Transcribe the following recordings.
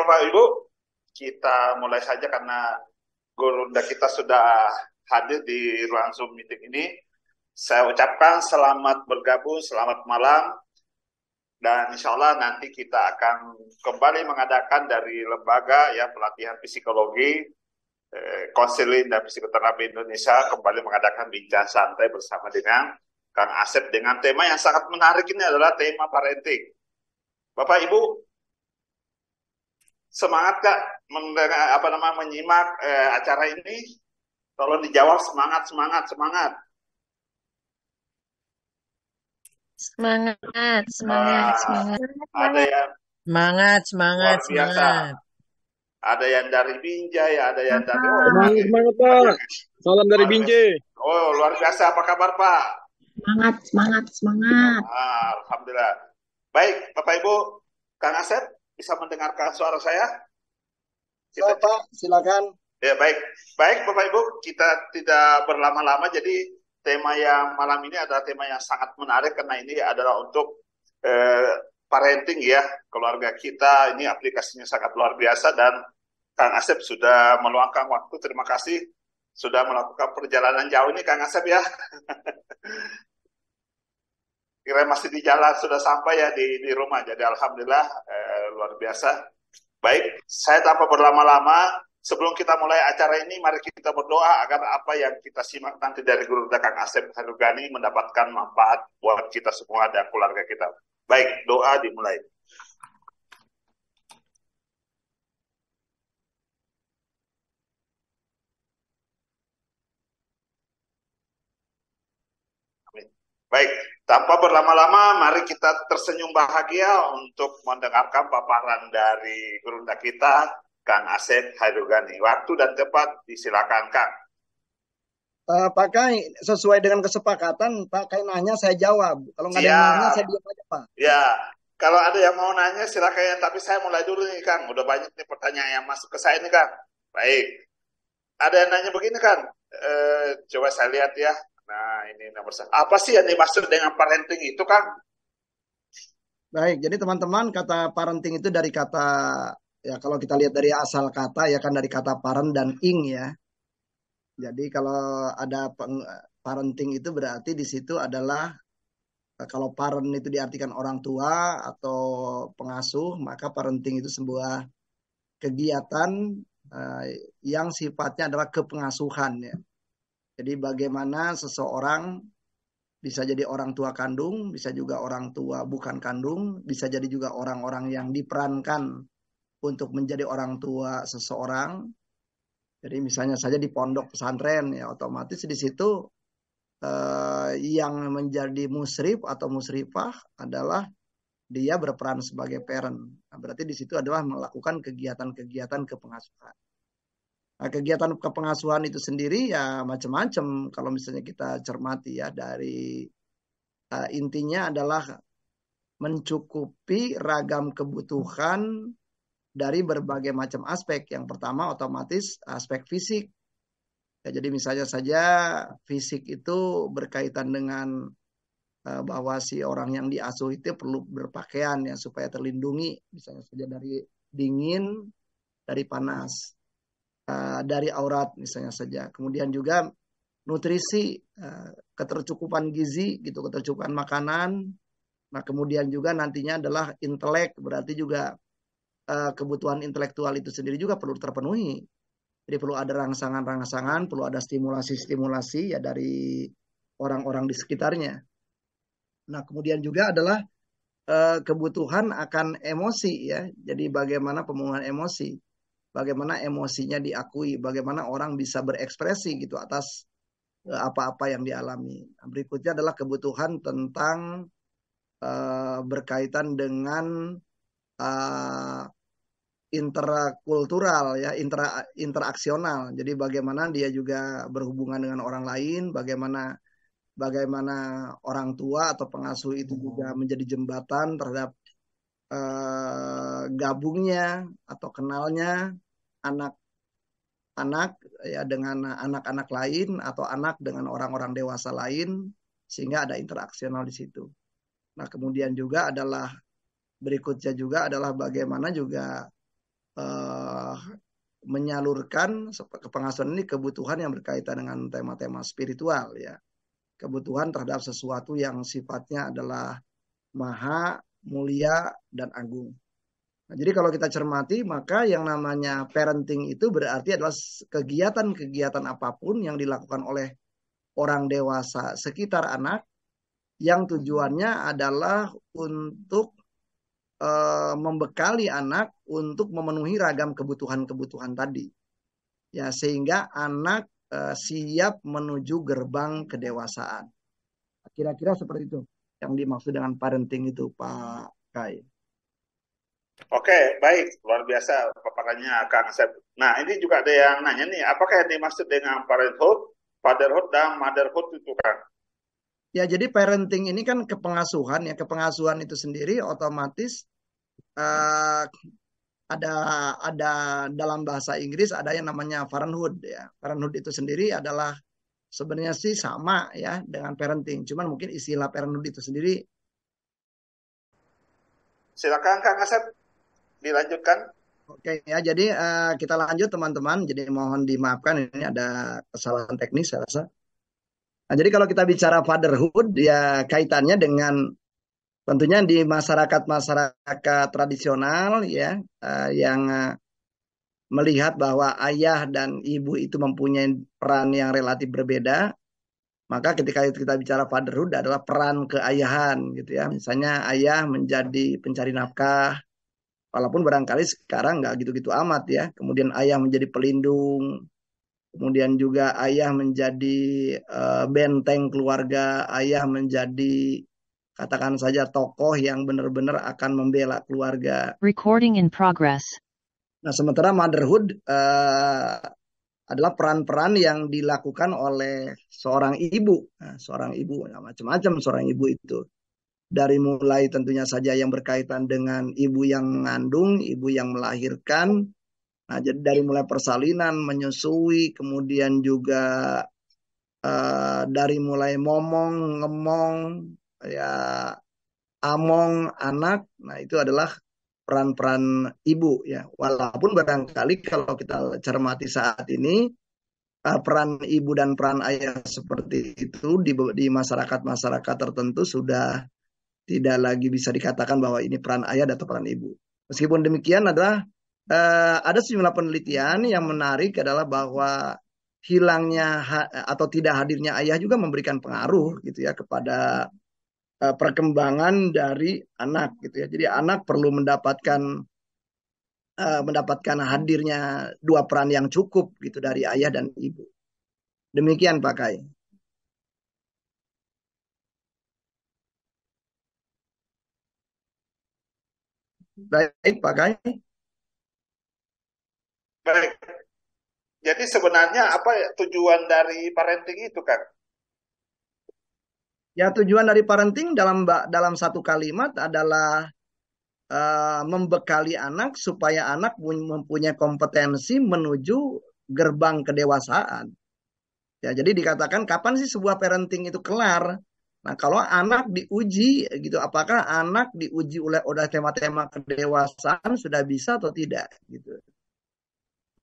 Bapak Ibu, kita mulai saja karena Gurunda kita sudah hadir di ruang Zoom meeting ini. Saya ucapkan selamat bergabung, selamat malam, dan insya Allah nanti kita akan kembali mengadakan dari lembaga ya pelatihan psikologi, konseling dan psikoterapi Indonesia kembali mengadakan bincang santai bersama dengan Kang Asep dengan tema yang sangat menarik ini adalah tema parenting. Bapak Ibu, semangat Kak mendengar menyimak acara ini. Tolong dijawab semangat, semangat, semangat. Semangat, semangat, semangat. Ada yang Semangat, luar semangat, biasa. semangat. Ada yang dari Binjai, ada yang dari Semangat, semangat Pak. Salam dari Binjai. Oh, luar biasa. Apa kabar Pak? Semangat, semangat, semangat. Alhamdulillah. Baik, Bapak Ibu, Kang Asep bisa mendengarkan suara saya? Pak, silakan. Ya, baik. Baik, Bapak Ibu, kita tidak berlama-lama. Jadi, tema yang malam ini adalah tema yang sangat menarik karena ini adalah untuk parenting ya, keluarga kita. Ini aplikasinya sangat luar biasa dan Kang Asep sudah meluangkan waktu. Terima kasih sudah melakukan perjalanan jauh ini, Kang Asep ya. Kira masih di jalan, sudah sampai ya di rumah. Jadi alhamdulillah luar biasa. Baik, saya tanpa berlama-lama, sebelum kita mulai acara ini, mari kita berdoa agar apa yang kita simak nanti dari Guru Kang Asep Harugani mendapatkan manfaat buat kita semua dan keluarga kita. Baik, doa dimulai. Amin. Baik, tanpa berlama-lama, mari kita tersenyum bahagia untuk mendengarkan paparan dari Guru kita, Kang Asep Harugani. Waktu dan tempat disilakan, Kang. Pak Kai, sesuai dengan kesepakatan, Pak Kai nanya saya jawab. Kalau nggak ada yang nanya, saya diam aja Pak. Ya, kalau ada yang mau nanya silakan. Tapi saya mulai dulu nih, Kang. Udah banyak nih pertanyaan yang masuk ke saya nih, Kang. Baik. Ada yang nanya begini, Kang. Coba saya lihat ya. Nah, ini nomor satu. Apa sih yang dimaksud dengan parenting itu, Kang? Baik, jadi teman-teman, kata parenting itu dari kata, ya kalau kita lihat dari asal kata, ya kan dari kata parent dan ing ya. Jadi kalau ada parenting itu berarti di situ adalah kalau parent itu diartikan orang tua atau pengasuh, maka parenting itu sebuah kegiatan yang sifatnya adalah kepengasuhan ya. Jadi bagaimana seseorang bisa jadi orang tua kandung, bisa juga orang tua bukan kandung, bisa jadi juga orang-orang yang diperankan untuk menjadi orang tua seseorang. Jadi misalnya saja di pondok pesantren ya otomatis di situ yang menjadi musrif atau musrifah adalah dia berperan sebagai parent. Nah, berarti di situ adalah melakukan kegiatan-kegiatan kepengasuhan. Nah, kegiatan kepengasuhan itu sendiri ya macam-macam kalau misalnya kita cermati ya dari intinya adalah mencukupi ragam kebutuhan dari berbagai macam aspek. Yang pertama otomatis aspek fisik. Ya, jadi misalnya saja fisik itu berkaitan dengan bahwa si orang yang diasuh itu perlu berpakaian ya supaya terlindungi misalnya saja dari dingin, dari panas, dari aurat misalnya saja. Kemudian juga nutrisi, ketercukupan gizi gitu, ketercukupan makanan. Nah, kemudian juga nantinya adalah intelek, berarti juga kebutuhan intelektual itu sendiri juga perlu terpenuhi. Jadi perlu ada rangsangan-rangsangan, perlu ada stimulasi-stimulasi ya dari orang-orang di sekitarnya. Nah, kemudian juga adalah kebutuhan akan emosi ya. Jadi bagaimana pemenuhan emosi, bagaimana emosinya diakui, bagaimana orang bisa berekspresi gitu atas apa-apa yang dialami. Nah, berikutnya adalah kebutuhan tentang berkaitan dengan interkultural ya, interaksional. Jadi bagaimana dia juga berhubungan dengan orang lain, bagaimana orang tua atau pengasuh itu juga menjadi jembatan terhadap gabungnya atau kenalnya anak-anak ya dengan anak-anak lain atau anak dengan orang-orang dewasa lain sehingga ada interaksional di situ. Nah, kemudian juga adalah berikutnya juga adalah bagaimana juga eh, menyalurkan kepengasuhan ini kebutuhan yang berkaitan dengan tema-tema spiritual ya. Kebutuhan terhadap sesuatu yang sifatnya adalah maha, mulia, dan agung. Nah, jadi kalau kita cermati, maka yang namanya parenting itu berarti adalah kegiatan-kegiatan apapun yang dilakukan oleh orang dewasa sekitar anak yang tujuannya adalah untuk membekali anak untuk memenuhi ragam kebutuhan-kebutuhan tadi. Ya, sehingga anak siap menuju gerbang kedewasaan. Kira-kira seperti itu yang dimaksud dengan parenting itu, Pak Kai. Oke, baik. Luar biasa paparannya Kang Asep. Nah, ini juga ada yang nanya nih, apakah yang dimaksud dengan parenthood, fatherhood, dan motherhood itu, Kang? Ya, jadi parenting ini kan kepengasuhan ya. Kepengasuhan itu sendiri otomatis uh, ada ada dalam bahasa Inggris ada yang namanya parenthood ya. Parenthood itu sendiri adalah sebenarnya sih sama ya dengan parenting. Cuman mungkin istilah parenthood itu sendiri. Silakan Kang Asep dilanjutkan. Oke ya, jadi kita lanjut teman-teman. Jadi mohon dimaafkan ini ada kesalahan teknis saya rasa. Nah, jadi kalau kita bicara fatherhood ya kaitannya dengan tentunya di masyarakat-masyarakat tradisional ya yang melihat bahwa ayah dan ibu itu mempunyai peran yang relatif berbeda, maka ketika kita bicara fatherhood adalah peran keayahan gitu ya. Misalnya ayah menjadi pencari nafkah, walaupun barangkali sekarang nggak gitu-gitu amat ya. Kemudian ayah menjadi pelindung, kemudian juga ayah menjadi benteng keluarga, ayah menjadi katakan saja tokoh yang benar-benar akan membela keluarga. Recording in progress. Nah, sementara motherhood adalah peran-peran yang dilakukan oleh seorang ibu. Nah, seorang ibu, nah, macam-macam seorang ibu itu. Dari mulai tentunya saja yang berkaitan dengan ibu yang mengandung, ibu yang melahirkan. Nah, jadi dari mulai persalinan, menyusui, kemudian juga dari mulai momong, ngemong, ya among anak, nah itu adalah peran-peran ibu ya. Walaupun barangkali kalau kita cermati saat ini peran ibu dan peran ayah seperti itu di masyarakat-masyarakat tertentu sudah tidak lagi bisa dikatakan bahwa ini peran ayah atau peran ibu. Meskipun demikian adalah ada sejumlah penelitian yang menarik adalah bahwa hilangnya atau tidak hadirnya ayah juga memberikan pengaruh gitu ya kepada perkembangan dari anak gitu ya. Jadi anak perlu mendapatkan hadirnya dua peran yang cukup gitu dari ayah dan ibu. Demikian Pak Kai. Baik Pak Kai. Baik. Jadi sebenarnya apa tujuan dari parenting itu, Kang? Ya tujuan dari parenting dalam satu kalimat adalah membekali anak supaya anak mempunyai kompetensi menuju gerbang kedewasaan. Ya, jadi dikatakan kapan sih sebuah parenting itu kelar? Nah, kalau anak diuji gitu, apakah anak diuji oleh tema-tema kedewasaan sudah bisa atau tidak gitu.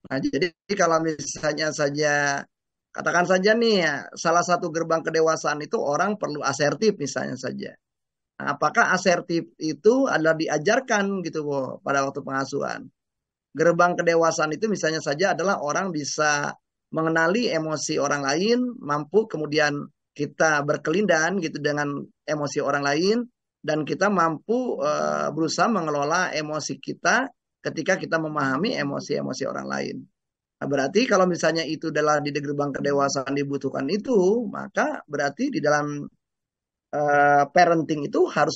Nah, jadi kalau misalnya saja katakan saja nih ya, salah satu gerbang kedewasaan itu orang perlu asertif misalnya saja. Nah, apakah asertif itu adalah diajarkan gitu pada waktu pengasuhan? Gerbang kedewasaan itu misalnya saja adalah orang bisa mengenali emosi orang lain, mampu kemudian kita berkelindan gitu dengan emosi orang lain dan kita mampu berusaha mengelola emosi kita ketika kita memahami emosi-emosi orang lain. Nah, berarti kalau misalnya itu adalah di gerbang kedewasaan dibutuhkan itu, maka berarti di dalam parenting itu harus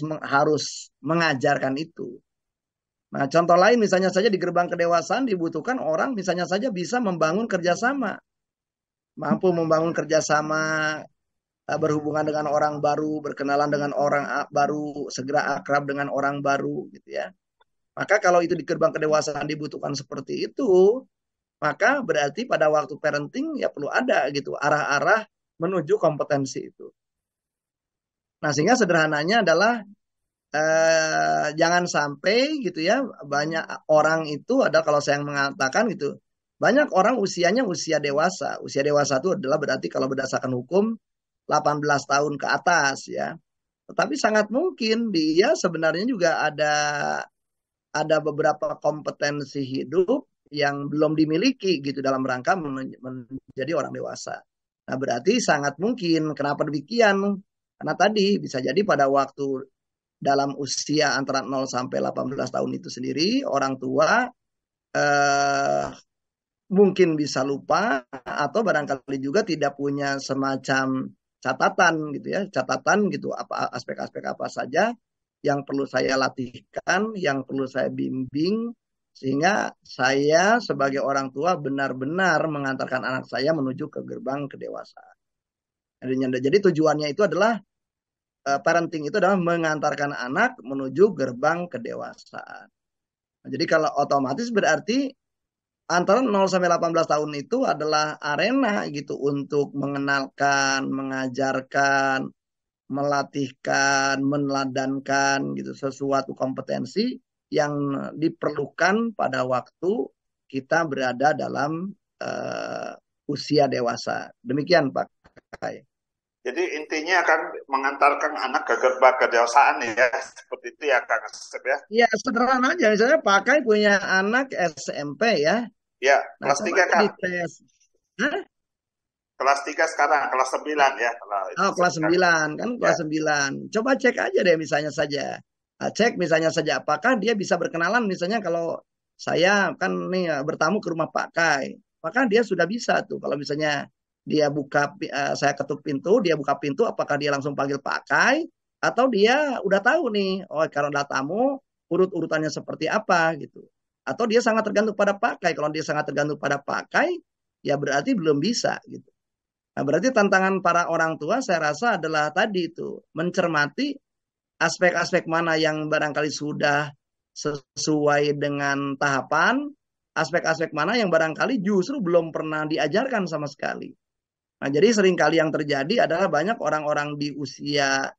mengajarkan itu. Nah, contoh lain misalnya saja di gerbang kedewasaan dibutuhkan orang misalnya saja bisa membangun kerjasama, mampu membangun kerjasama, berhubungan dengan orang baru, berkenalan dengan orang baru, segera akrab dengan orang baru, gitu ya. Maka kalau itu di gerbang kedewasaan dibutuhkan seperti itu, maka berarti pada waktu parenting ya perlu ada gitu arah-arah menuju kompetensi itu. Nah, sehingga sederhananya adalah jangan sampai gitu ya, banyak orang itu ada, kalau saya mengatakan gitu, banyak orang usianya usia dewasa. Usia dewasa itu adalah berarti kalau berdasarkan hukum 18 tahun ke atas ya. Tetapi sangat mungkin dia sebenarnya juga ada beberapa kompetensi hidup yang belum dimiliki gitu dalam rangka menjadi orang dewasa. Nah, berarti sangat mungkin. Kenapa demikian? Karena tadi bisa jadi pada waktu dalam usia antara 0 sampai 18 tahun itu sendiri, orang tua eh, mungkin bisa lupa atau barangkali juga tidak punya semacam catatan gitu ya, catatan gitu, apa aspek-aspek apa saja yang perlu saya latihkan, yang perlu saya bimbing, sehingga saya sebagai orang tua benar-benar mengantarkan anak saya menuju ke gerbang kedewasaan. Jadi tujuannya itu adalah parenting itu adalah mengantarkan anak menuju gerbang kedewasaan. Nah, jadi kalau otomatis berarti antara 0 sampai 18 tahun itu adalah arena gitu untuk mengenalkan, mengajarkan, melatihkan, meneladankan gitu sesuatu kompetensi yang diperlukan pada waktu kita berada dalam usia dewasa. Demikian Pak Kai. Jadi intinya akan mengantarkan anak ke gerbang kedewasaan ya, seperti itu ya Kang Asep ya. Ya sederhana aja, misalnya Pak Kai punya anak SMP ya. Ya, Nah kelas coba 3 aja Kang. dites. Hah? Kelas 3 sekarang, kelas 9 ya. Kalau itu Oh, kelas 9 kan, ya. kelas 9. Coba cek aja deh misalnya saja. Nah, cek misalnya saja apakah dia bisa berkenalan, misalnya kalau saya kan nih bertamu ke rumah Pak Kai. Maka dia sudah bisa tuh kalau misalnya dia buka saya ketuk pintu, dia buka pintu, apakah dia langsung panggil Pak Kai atau dia udah tahu nih, oh kalau ada tamu urut-urutannya seperti apa gitu. Atau dia sangat tergantung pada Pak Kai. Kalau dia sangat tergantung pada Pak Kai, ya berarti belum bisa gitu. Nah, berarti tantangan para orang tua saya rasa adalah tadi itu, mencermati aspek-aspek mana yang barangkali sudah sesuai dengan tahapan, aspek-aspek mana yang barangkali justru belum pernah diajarkan sama sekali. Nah, jadi seringkali yang terjadi adalah banyak orang-orang di usia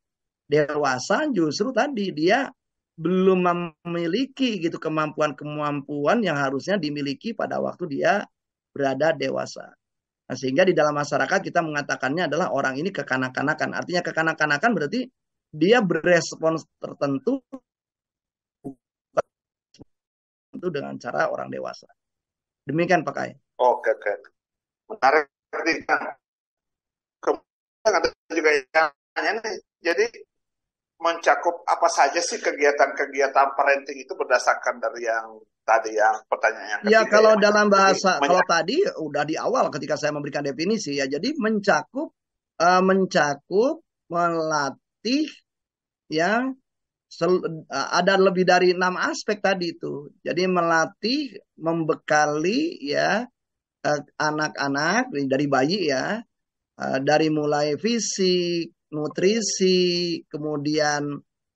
dewasa justru tadi dia belum memiliki gitu kemampuan-kemampuan yang harusnya dimiliki pada waktu dia berada dewasa. Nah, sehingga di dalam masyarakat kita mengatakannya adalah orang ini kekanak-kanakan. Artinya kekanak-kanakan berarti dia berespons tertentu dengan cara orang dewasa. Demikian Pak Kai. Oke, oke. Menarik Kang. Kemudian ada juga yang tanya nih, jadi mencakup apa saja sih kegiatan-kegiatan parenting itu berdasarkan dari yang tadi yang pertanyaan yang Ya, ketiga kalau ya. dalam Jadi bahasa, kalau tadi udah di awal ketika saya memberikan definisi ya, jadi mencakup melatih ya ada lebih dari 6 aspek tadi itu. Jadi melatih, membekali ya anak-anak dari bayi ya, dari mulai fisik, nutrisi, kemudian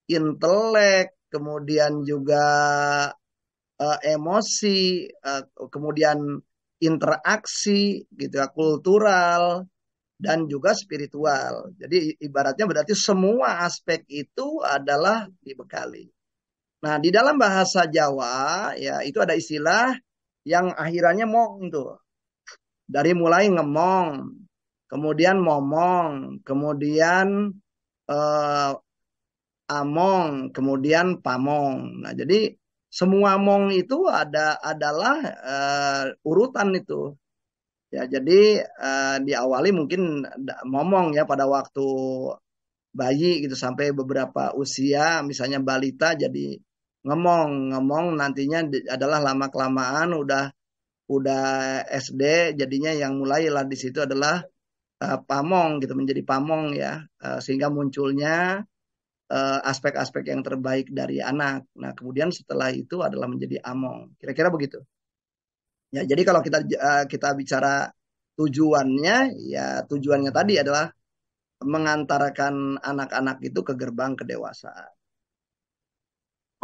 intelek, kemudian juga emosi, kemudian interaksi gitu ya, kultural dan juga spiritual. Jadi ibaratnya berarti semua aspek itu adalah dibekali. Nah, di dalam bahasa Jawa ya itu ada istilah yang akhirannya mong tuh. Dari mulai ngemong, kemudian momong, kemudian eh, among, kemudian pamong. Nah, jadi semua mong itu adalah urutan itu. Ya, jadi diawali mungkin momong ya pada waktu bayi gitu sampai beberapa usia, misalnya balita jadi ngomong nantinya adalah lama kelamaan udah SD jadinya yang mulailah di situ adalah pamong gitu, menjadi pamong ya, sehingga munculnya aspek-aspek yang terbaik dari anak. Nah, kemudian setelah itu adalah menjadi among. Kira-kira begitu. Ya, jadi kalau kita bicara tujuannya, ya tujuannya tadi adalah mengantarkan anak-anak itu ke gerbang kedewasaan.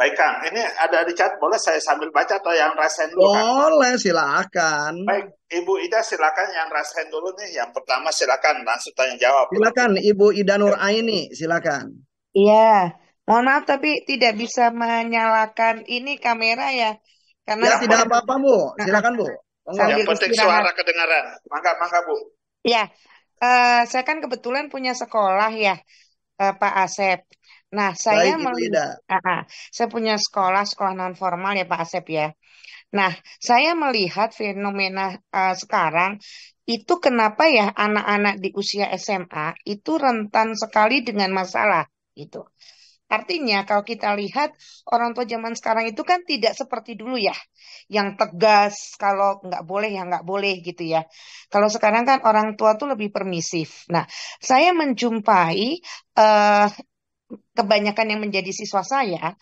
baik Kang, ini ada di chat, boleh saya sambil baca atau yang rasain dulu Kang? Boleh, silakan. Baik, Ibu Ida silakan yang rasain dulu nih. Yang pertama silakan langsung tanya jawab. Silakan Ibu Ida Nur Aini, silakan. Iya, Mohon maaf tapi tidak bisa menyalakan ini kamera ya. Karena Ya, Yang tidak penting, apa-apa, Bu. Heeh, Silakan, Bu. Monggo. sambil yang penting istirahat. suara kedengaran. Mangga, mangga Bu. Ya, saya kan kebetulan punya sekolah ya, Pak Asep. Nah, Baik, Ibu Ida. saya punya sekolah non formal ya Pak Asep ya. Nah, saya melihat fenomena sekarang itu kenapa ya anak-anak di usia SMA itu rentan sekali dengan masalah gitu. Artinya kalau kita lihat orang tua zaman sekarang itu kan tidak seperti dulu ya, yang tegas kalau nggak boleh ya nggak boleh gitu ya. Kalau sekarang kan orang tua tuh lebih permisif. Nah, saya menjumpai eh, kebanyakan yang menjadi siswa saya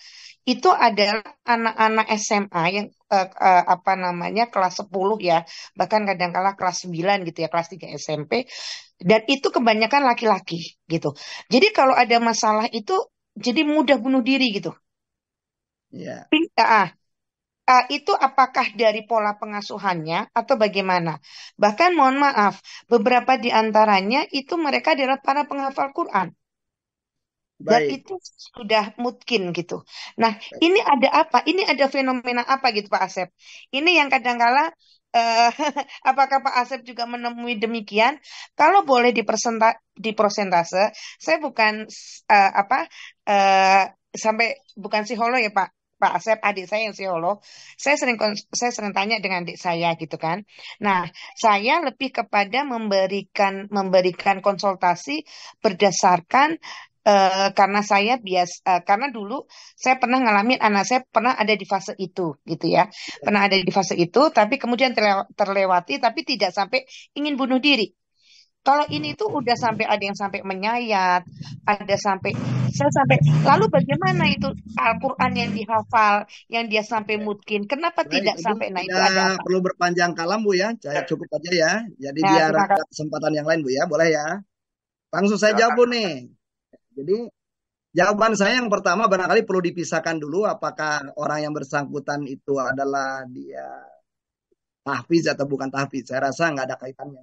itu adalah anak-anak SMA yang apa namanya kelas 10 ya, bahkan kadang-kala kelas 9 gitu ya, kelas 3 SMP dan itu kebanyakan laki-laki gitu. Jadi kalau ada masalah itu jadi mudah bunuh diri gitu. Ya. Ah, itu apakah dari pola pengasuhannya atau bagaimana? Bahkan mohon maaf, beberapa di antaranya itu mereka adalah para penghafal Quran. Dan Baik. itu sudah mungkin gitu. Nah, ini ada apa? Ini ada fenomena apa gitu Pak Asep? Ini yang kadangkala apakah Pak Asep juga menemui demikian? Kalau boleh di persentase, saya bukan apa sampai bukan psikolog ya Pak. Pak Asep, adik saya yang psikolog, saya sering tanya dengan adik saya gitu kan. Nah, saya lebih kepada memberikan konsultasi berdasarkan karena dulu saya pernah ngalamin anak saya pernah ada di fase itu gitu ya, pernah ada di fase itu tapi kemudian terlewati tapi tidak sampai ingin bunuh diri. Kalau ini tuh udah sampai ada yang sampai menyayat, ada sampai lalu bagaimana itu Al-Quran yang dihafal yang dia sampai mungkin kenapa Baik, tidak Ibu. sampai, nah itu Tidak ada apa? perlu berpanjang kalam, Bu ya. Saya cukup aja ya. Jadi Nah, biar terima ada kasih. kesempatan yang lain, Bu ya. Boleh ya. Langsung saya jawab, Silakan. Bu nih. Jadi jawaban saya yang pertama barangkali perlu dipisahkan dulu apakah orang yang bersangkutan itu adalah dia tahfiz atau bukan tahfiz. Saya rasa nggak ada kaitannya.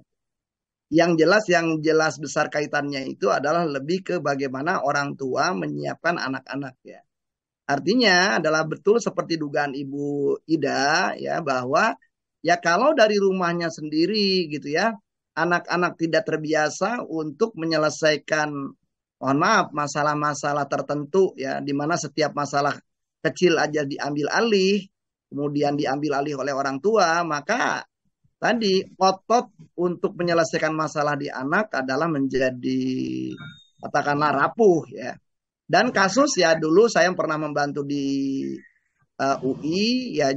Yang jelas besar kaitannya itu adalah lebih ke bagaimana orang tua menyiapkan anak-anak ya. Artinya adalah betul seperti dugaan Ibu Ida ya bahwa ya kalau dari rumahnya sendiri gitu ya, anak-anak tidak terbiasa untuk menyelesaikan mohon maaf masalah-masalah tertentu ya di mana setiap masalah kecil aja diambil alih, kemudian diambil alih oleh orang tua, maka tadi otot untuk menyelesaikan masalah di anak adalah menjadi katakanlah rapuh ya. Dan kasus ya dulu saya pernah membantu di UI ya,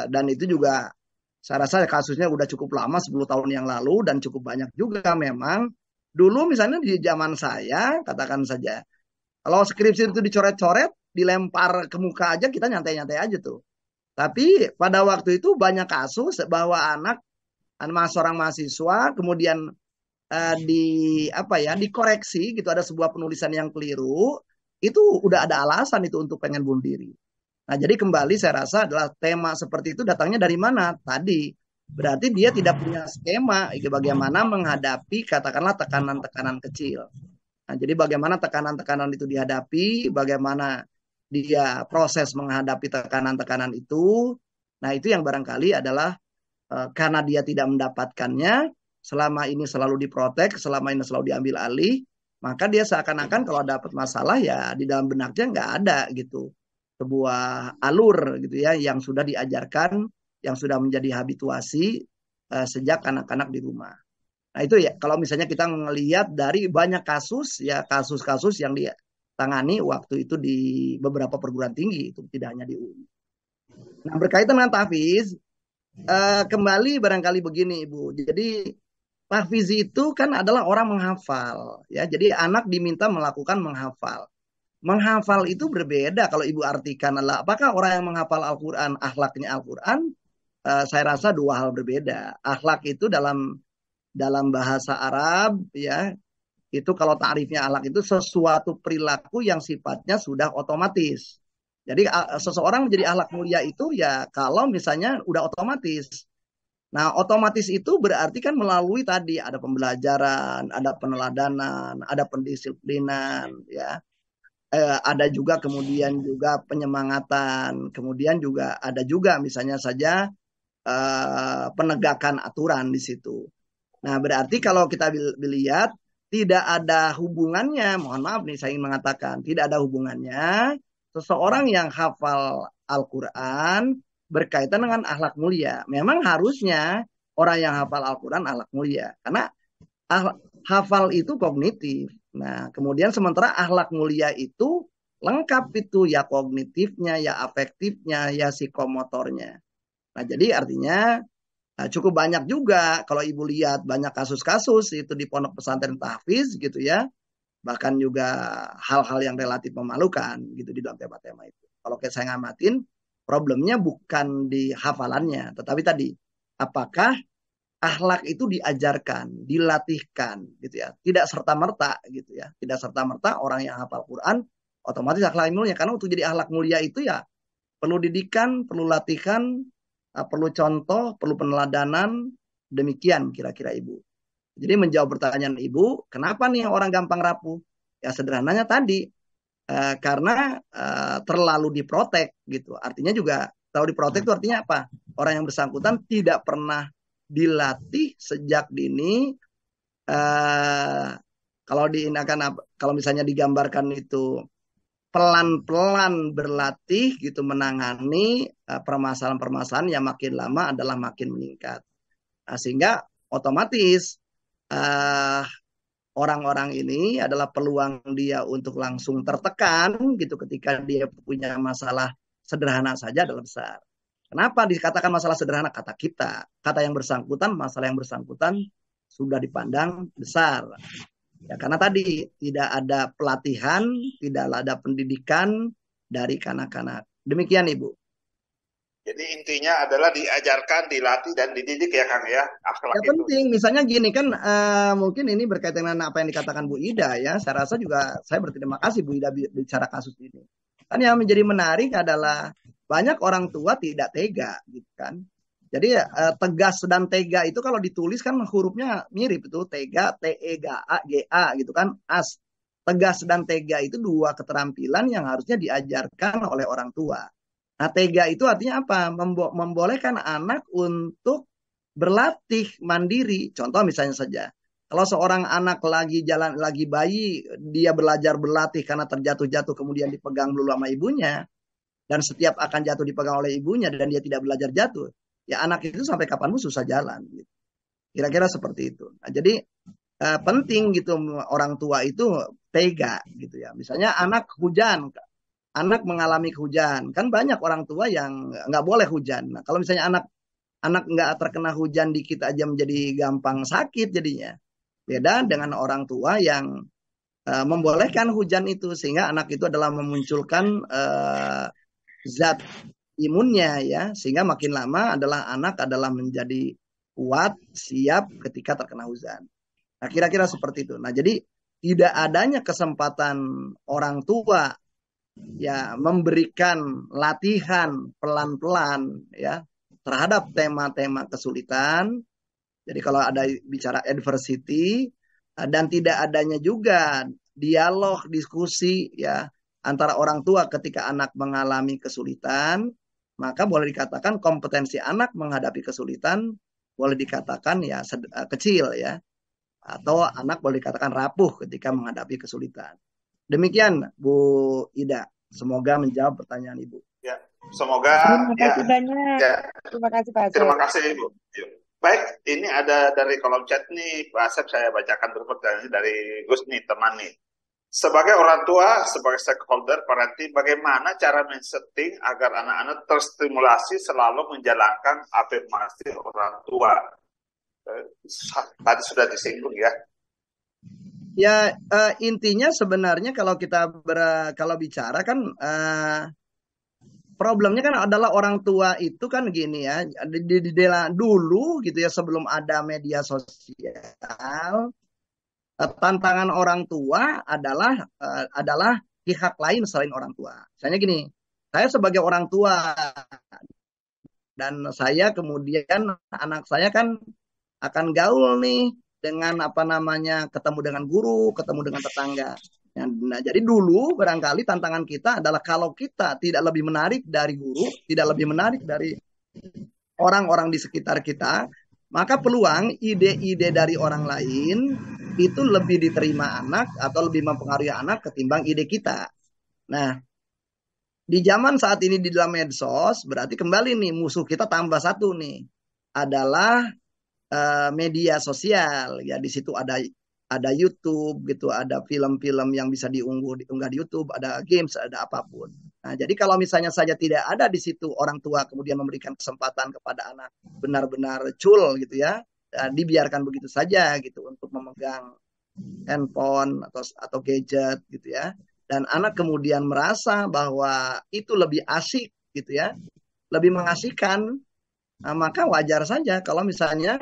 dan itu juga saya rasa kasusnya udah cukup lama 10 tahun yang lalu dan cukup banyak juga memang. Dulu misalnya di zaman saya katakan saja kalau skripsi itu dicoret-coret dilempar ke muka aja kita nyantai-nyantai aja tuh. Tapi pada waktu itu banyak kasus bahwa seorang mahasiswa kemudian di apa ya dikoreksi gitu ada sebuah penulisan yang keliru itu udah ada alasan itu untuk pengen bunuh diri. Nah jadi kembali saya rasa adalah tema seperti itu datangnya dari mana tadi berarti dia tidak punya skema bagaimana menghadapi katakanlah tekanan-tekanan kecil. Nah jadi bagaimana tekanan-tekanan itu dihadapi, bagaimana dia proses menghadapi tekanan-tekanan itu. Nah itu yang barangkali adalah karena dia tidak mendapatkannya, selama ini selalu diprotek, selama ini selalu diambil alih, maka dia seakan-akan kalau dapat masalah ya di dalam benaknya nggak ada gitu sebuah alur gitu ya yang sudah diajarkan, yang sudah menjadi habituasi sejak anak-anak di rumah. Nah itu ya kalau misalnya kita melihat dari banyak kasus ya kasus-kasus yang ditangani waktu itu di beberapa perguruan tinggi itu tidak hanya di UI. Nah berkaitan dengan tahfiz, kembali barangkali begini Ibu. Jadi tahfiz itu kan adalah orang menghafal ya. Jadi anak diminta melakukan menghafal. Menghafal itu berbeda kalau Ibu artikan adalah apakah orang yang menghafal Al-Qur'an akhlaknya Al-Qur'an? Saya rasa dua hal berbeda. Akhlak itu dalam bahasa Arab ya, itu kalau tarifnya akhlak itu sesuatu perilaku yang sifatnya sudah otomatis. Jadi seseorang menjadi akhlak mulia itu ya kalau misalnya udah otomatis. Nah, otomatis itu berarti kan melalui tadi ada pembelajaran, ada peneladanan, ada pendisiplinan, ya. ada juga kemudian juga penyemangatan, kemudian juga ada juga misalnya saja penegakan aturan di situ. Nah, berarti kalau kita lihat tidak ada hubungannya, mohon maaf nih saya ingin mengatakan, tidak ada hubungannya seseorang yang hafal Al-Quran berkaitan dengan akhlak mulia. Memang harusnya orang yang hafal Al-Quran akhlak mulia, karena hafal itu kognitif. Nah, kemudian sementara akhlak mulia itu lengkap itu ya kognitifnya, ya afektifnya, ya psikomotornya. Nah, jadi artinya cukup banyak juga kalau ibu lihat banyak kasus-kasus itu di pondok pesantren tahfiz gitu ya. Bahkan juga hal-hal yang relatif memalukan gitu di dalam tema-tema itu. Kalau saya ngamatin, problemnya bukan di hafalannya, tetapi tadi apakah akhlak itu diajarkan, dilatihkan gitu ya. Tidak serta-merta gitu ya. Tidak serta-merta orang yang hafal Quran otomatis akhlak mulia, karena untuk jadi akhlak mulia itu ya perlu didikan, perlu latihan, perlu contoh, perlu peneladanan, demikian kira-kira Ibu. Jadi menjawab pertanyaan Ibu, kenapa nih orang gampang rapuh? Ya sederhananya tadi, karena terlalu diprotek gitu. Artinya juga, tahu diprotek itu artinya apa? Orang yang bersangkutan tidak pernah dilatih sejak dini. Kalau misalnya digambarkan itu pelan-pelan berlatih gitu menangani permasalahan-permasalahan yang makin lama adalah makin meningkat. Nah, sehingga otomatis orang-orang ini adalah peluang dia untuk langsung tertekan gitu ketika dia punya masalah sederhana saja adalah besar. Kenapa dikatakan masalah sederhana? Kata kita, kata yang bersangkutan, masalah yang bersangkutan sudah dipandang besar. Ya, karena tadi tidak ada pelatihan, tidak ada pendidikan dari kanak-kanak. Demikian Ibu. Jadi intinya adalah diajarkan, dilatih, dan dididik ya Kang ya, akhlak Ya itu. penting, misalnya gini kan mungkin ini berkaitan dengan apa yang dikatakan Bu Ida ya. Saya rasa juga saya berterima kasih Bu Ida bicara kasus ini. Kan yang menjadi menarik adalah banyak orang tua tidak tega gitu kan. Jadi tegas dan tega itu kalau ditulis kan hurufnya mirip itu tega, T-E-G-A gitu kan, as. Tegas dan tega itu dua keterampilan yang harusnya diajarkan oleh orang tua. Nah, tega itu artinya apa? Membolehkan anak untuk berlatih mandiri. Contoh misalnya saja, kalau seorang anak lagi bayi, dia belajar berlatih karena terjatuh-jatuh kemudian dipegang dulu sama ibunya, dan setiap akan jatuh dipegang oleh ibunya dan dia tidak belajar jatuh, ya anak itu sampai kapanpun susah jalan. Kira-kira seperti itu. Nah, jadi penting gitu orang tua itu tega gitu ya. Misalnya anak mengalami hujan, kan banyak orang tua yang nggak boleh hujan. Nah, kalau misalnya anak nggak terkena hujan dikit aja menjadi gampang sakit jadinya. Beda dengan orang tua yang membolehkan hujan itu sehingga anak itu adalah memunculkan zat imunnya ya, sehingga makin lama anak adalah menjadi kuat, siap ketika terkena hujan. Nah, kira-kira seperti itu. Nah, jadi tidak adanya kesempatan orang tua ya memberikan latihan pelan-pelan ya terhadap tema-tema kesulitan. Jadi kalau ada bicara adversity dan tidak adanya juga dialog, diskusi ya antara orang tua ketika anak mengalami kesulitan, maka boleh dikatakan kompetensi anak menghadapi kesulitan boleh dikatakan ya kecil ya, atau anak boleh dikatakan rapuh ketika menghadapi kesulitan. Demikian Bu Ida, semoga menjawab pertanyaan Ibu. Ya, semoga Terima kasih banyak. ya. Terima kasih Pak Asep. Terima kasih Ibu. Baik, ini ada dari kolom chat nih, Pak Asep, saya bacakan dulu pertanyaan dari Gus nih, teman nih. Sebagai orang tua, sebagai stakeholder parenting, bagaimana cara men-setting agar anak-anak terstimulasi selalu menjalankan afirmasi orang tua? Tadi sudah disinggung ya. Ya intinya sebenarnya kalau kita kalau bicara kan problemnya kan adalah orang tua itu kan gini ya, dulu gitu ya sebelum ada media sosial, tantangan orang tua adalah pihak lain selain orang tua. Misalnya gini, saya sebagai orang tua dan saya kemudian anak saya kan akan gaul nih dengan ketemu dengan guru, ketemu dengan tetangga. Nah, jadi dulu barangkali tantangan kita adalah kalau kita tidak lebih menarik dari guru, tidak lebih menarik dari orang-orang di sekitar kita, maka peluang ide-ide dari orang lain itu lebih diterima anak atau lebih mempengaruhi anak ketimbang ide kita. Nah, di zaman saat ini di dalam medsos, berarti kembali nih musuh kita tambah satu nih, adalah media sosial. Ya, di situ ada YouTube gitu, ada film-film yang bisa diunggah di YouTube, ada games, ada apapun. Nah, jadi kalau misalnya saja tidak ada di situ orang tua kemudian memberikan kesempatan kepada anak benar-benar cool gitu ya, dibiarkan begitu saja gitu untuk memegang handphone atau gadget gitu ya. Dan anak kemudian merasa bahwa itu lebih asik gitu ya, lebih mengasihkan. Nah, maka wajar saja kalau misalnya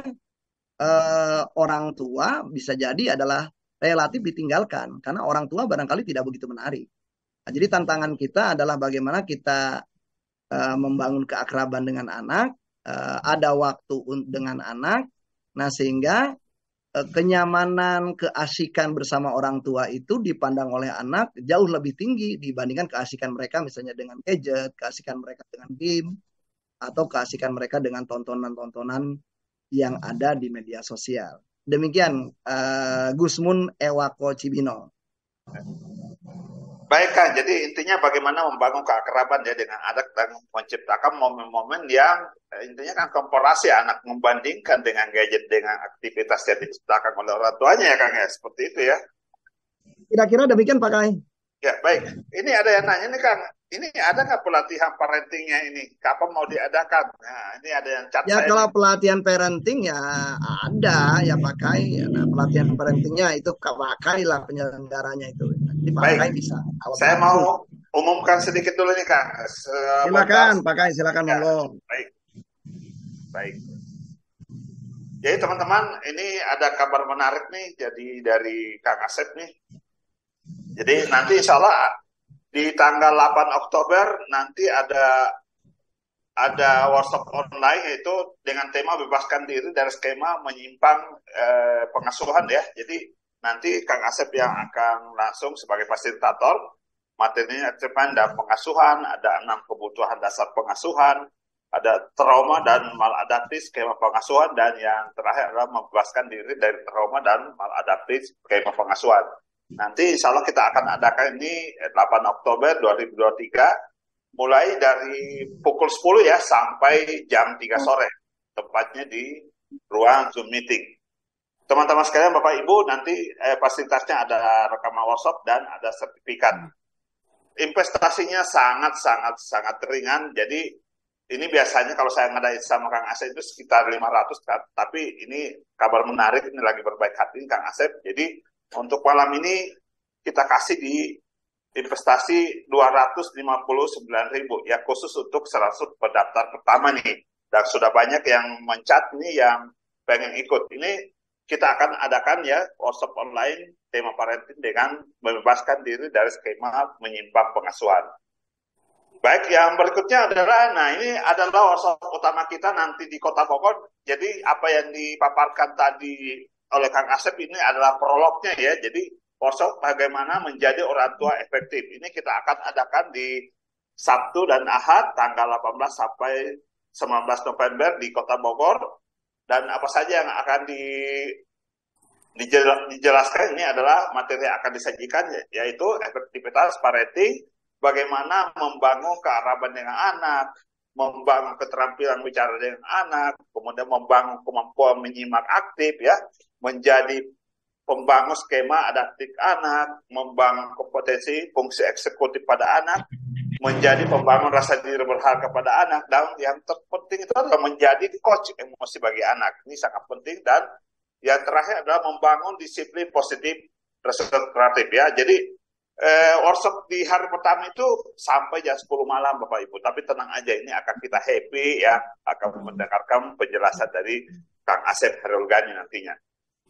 orang tua bisa jadi adalah relatif ditinggalkan karena orang tua barangkali tidak begitu menarik. Nah, jadi tantangan kita adalah bagaimana kita membangun keakraban dengan anak, ada waktu dengan anak, nah sehingga kenyamanan, keasikan bersama orang tua itu dipandang oleh anak jauh lebih tinggi dibandingkan keasikan mereka misalnya dengan gadget, keasikan mereka dengan game, atau keasikan mereka dengan tontonan-tontonan yang ada di media sosial. Demikian Gusmun Ewako Cibino. Baik Kang, jadi intinya bagaimana membangun keakraban ya dengan anak dan menciptakan momen-momen yang intinya kan komparasi anak membandingkan dengan gadget, dengan aktivitas yang diciptakan oleh orang tuanya ya Kang ya, seperti itu ya. Kira-kira demikian Pak Kai. Ya baik, ini ada yang nanya nih Kang, ini ada nggak pelatihan parentingnya ini? Kapan mau diadakan? Nah ini ada yang cat Ya saya kalau nih. pelatihan parenting ya ada ya Pak Kai. Nah, pelatihan parentingnya itu Pak Kai lah penyelenggaranya itu. Jadi Pak Kai Baik, bisa kalau saya bagus. mau umumkan sedikit dulu nih Kang. Silakan Pak Kai, silakan Ya, monggo. baik, baik. Jadi teman-teman, ini ada kabar menarik nih, jadi dari Kang Asep nih. Jadi nanti insya Allah di tanggal 8 Oktober nanti ada workshop online yaitu dengan tema bebaskan diri dari skema menyimpang pengasuhan ya. Jadi nanti Kang Asep yang akan langsung sebagai fasilitator, materinya treatment dan pengasuhan, ada 6 kebutuhan dasar pengasuhan, ada trauma dan maladaptif skema pengasuhan, dan yang terakhir adalah membebaskan diri dari trauma dan maladaptif skema pengasuhan. Nanti insya Allah kita akan adakan ini 8 Oktober 2023 mulai dari pukul 10 ya sampai jam 3 sore. Tepatnya di ruang Zoom meeting. Teman-teman sekalian, Bapak Ibu, nanti fasilitasnya ada rekaman workshop dan ada sertifikat. Investasinya sangat ringan. Jadi ini biasanya kalau saya ngadain sama Kang Asep itu sekitar 500, tapi ini kabar menarik, ini lagi berbaik hati Kang Asep. Jadi untuk malam ini kita kasih di investasi 259.000 ya, khusus untuk 100 pendaftar pertama nih. Dan sudah banyak yang mencat nih yang pengen ikut. Ini kita akan adakan ya workshop online tema parenting dengan membebaskan diri dari skema menyimpang pengasuhan. Baik, yang berikutnya adalah, nah ini adalah workshop utama kita nanti di Kota Bogor. Jadi apa yang dipaparkan tadi oleh Kang Asep ini adalah prolognya ya. Jadi workshop bagaimana menjadi orang tua efektif. Ini kita akan adakan di Sabtu dan Ahad tanggal 18 sampai 19 November di Kota Bogor. Dan apa saja yang akan dijelaskan ini adalah materi yang akan disajikan, yaitu efektivitas parenting, bagaimana membangun keakraban dengan anak, membangun keterampilan bicara dengan anak, kemudian membangun kemampuan menyimak aktif ya, menjadi pembangun skema adaptif anak, membangun kompetensi fungsi eksekutif pada anak, menjadi pembangun rasa diri berharga pada anak, dan yang terpenting itu adalah menjadi coach emosi bagi anak. Ini sangat penting. Dan yang terakhir adalah membangun disiplin positif restoratif ya. Jadi workshop di hari pertama itu sampai jam 10 malam Bapak Ibu. Tapi tenang aja, ini akan kita happy ya, akan mendengarkan penjelasan dari Kang Asep Herulgani nantinya.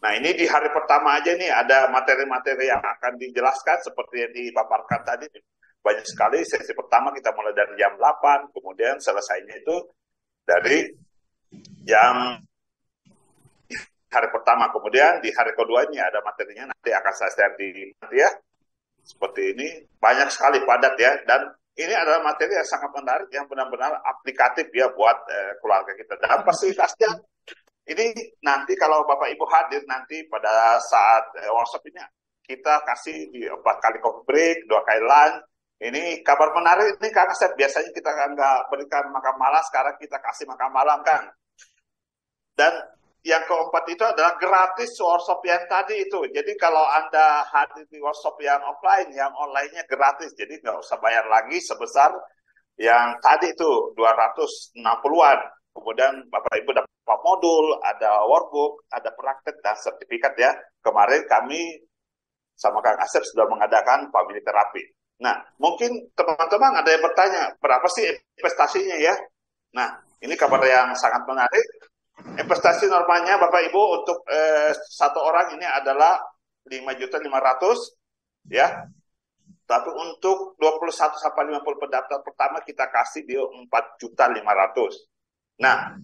Nah ini di hari pertama aja nih ada materi-materi yang akan dijelaskan seperti yang dipaparkan tadi. Banyak sekali. Sesi pertama kita mulai dari jam 8, kemudian selesainya itu dari jam hari pertama. Kemudian di hari kedua ini ada materinya, nanti akan saya share di nanti ya. seperti ini banyak sekali padat ya, dan ini adalah materi yang sangat menarik yang benar-benar aplikatif ya buat keluarga kita. Dan fasilitasnya ini nanti kalau Bapak Ibu hadir nanti pada saat workshop ini kita kasih 4 kali coffee break, 2 kali lunch. Ini kabar menarik ini Kang Asep, biasanya kita nggak berikan makan malam, sekarang kita kasih makan malam Kang. Dan yang keempat itu adalah gratis workshop yang tadi itu. Jadi kalau Anda hadir di workshop yang offline, yang online-nya gratis. Jadi nggak usah bayar lagi sebesar yang tadi itu 260-an. Kemudian Bapak Ibu dapat modul, ada workbook, ada praktek dan sertifikat ya. Kemarin kami sama Kang Asep sudah mengadakan family therapy. Nah, mungkin teman-teman ada yang bertanya, berapa sih investasinya ya? Nah, ini kabar yang sangat menarik. Investasi normalnya Bapak Ibu untuk satu orang ini adalah 5.500.000 ya. Tapi untuk 21 sampai 50 pendaftar pertama kita kasih dia 4.500.000. Nah,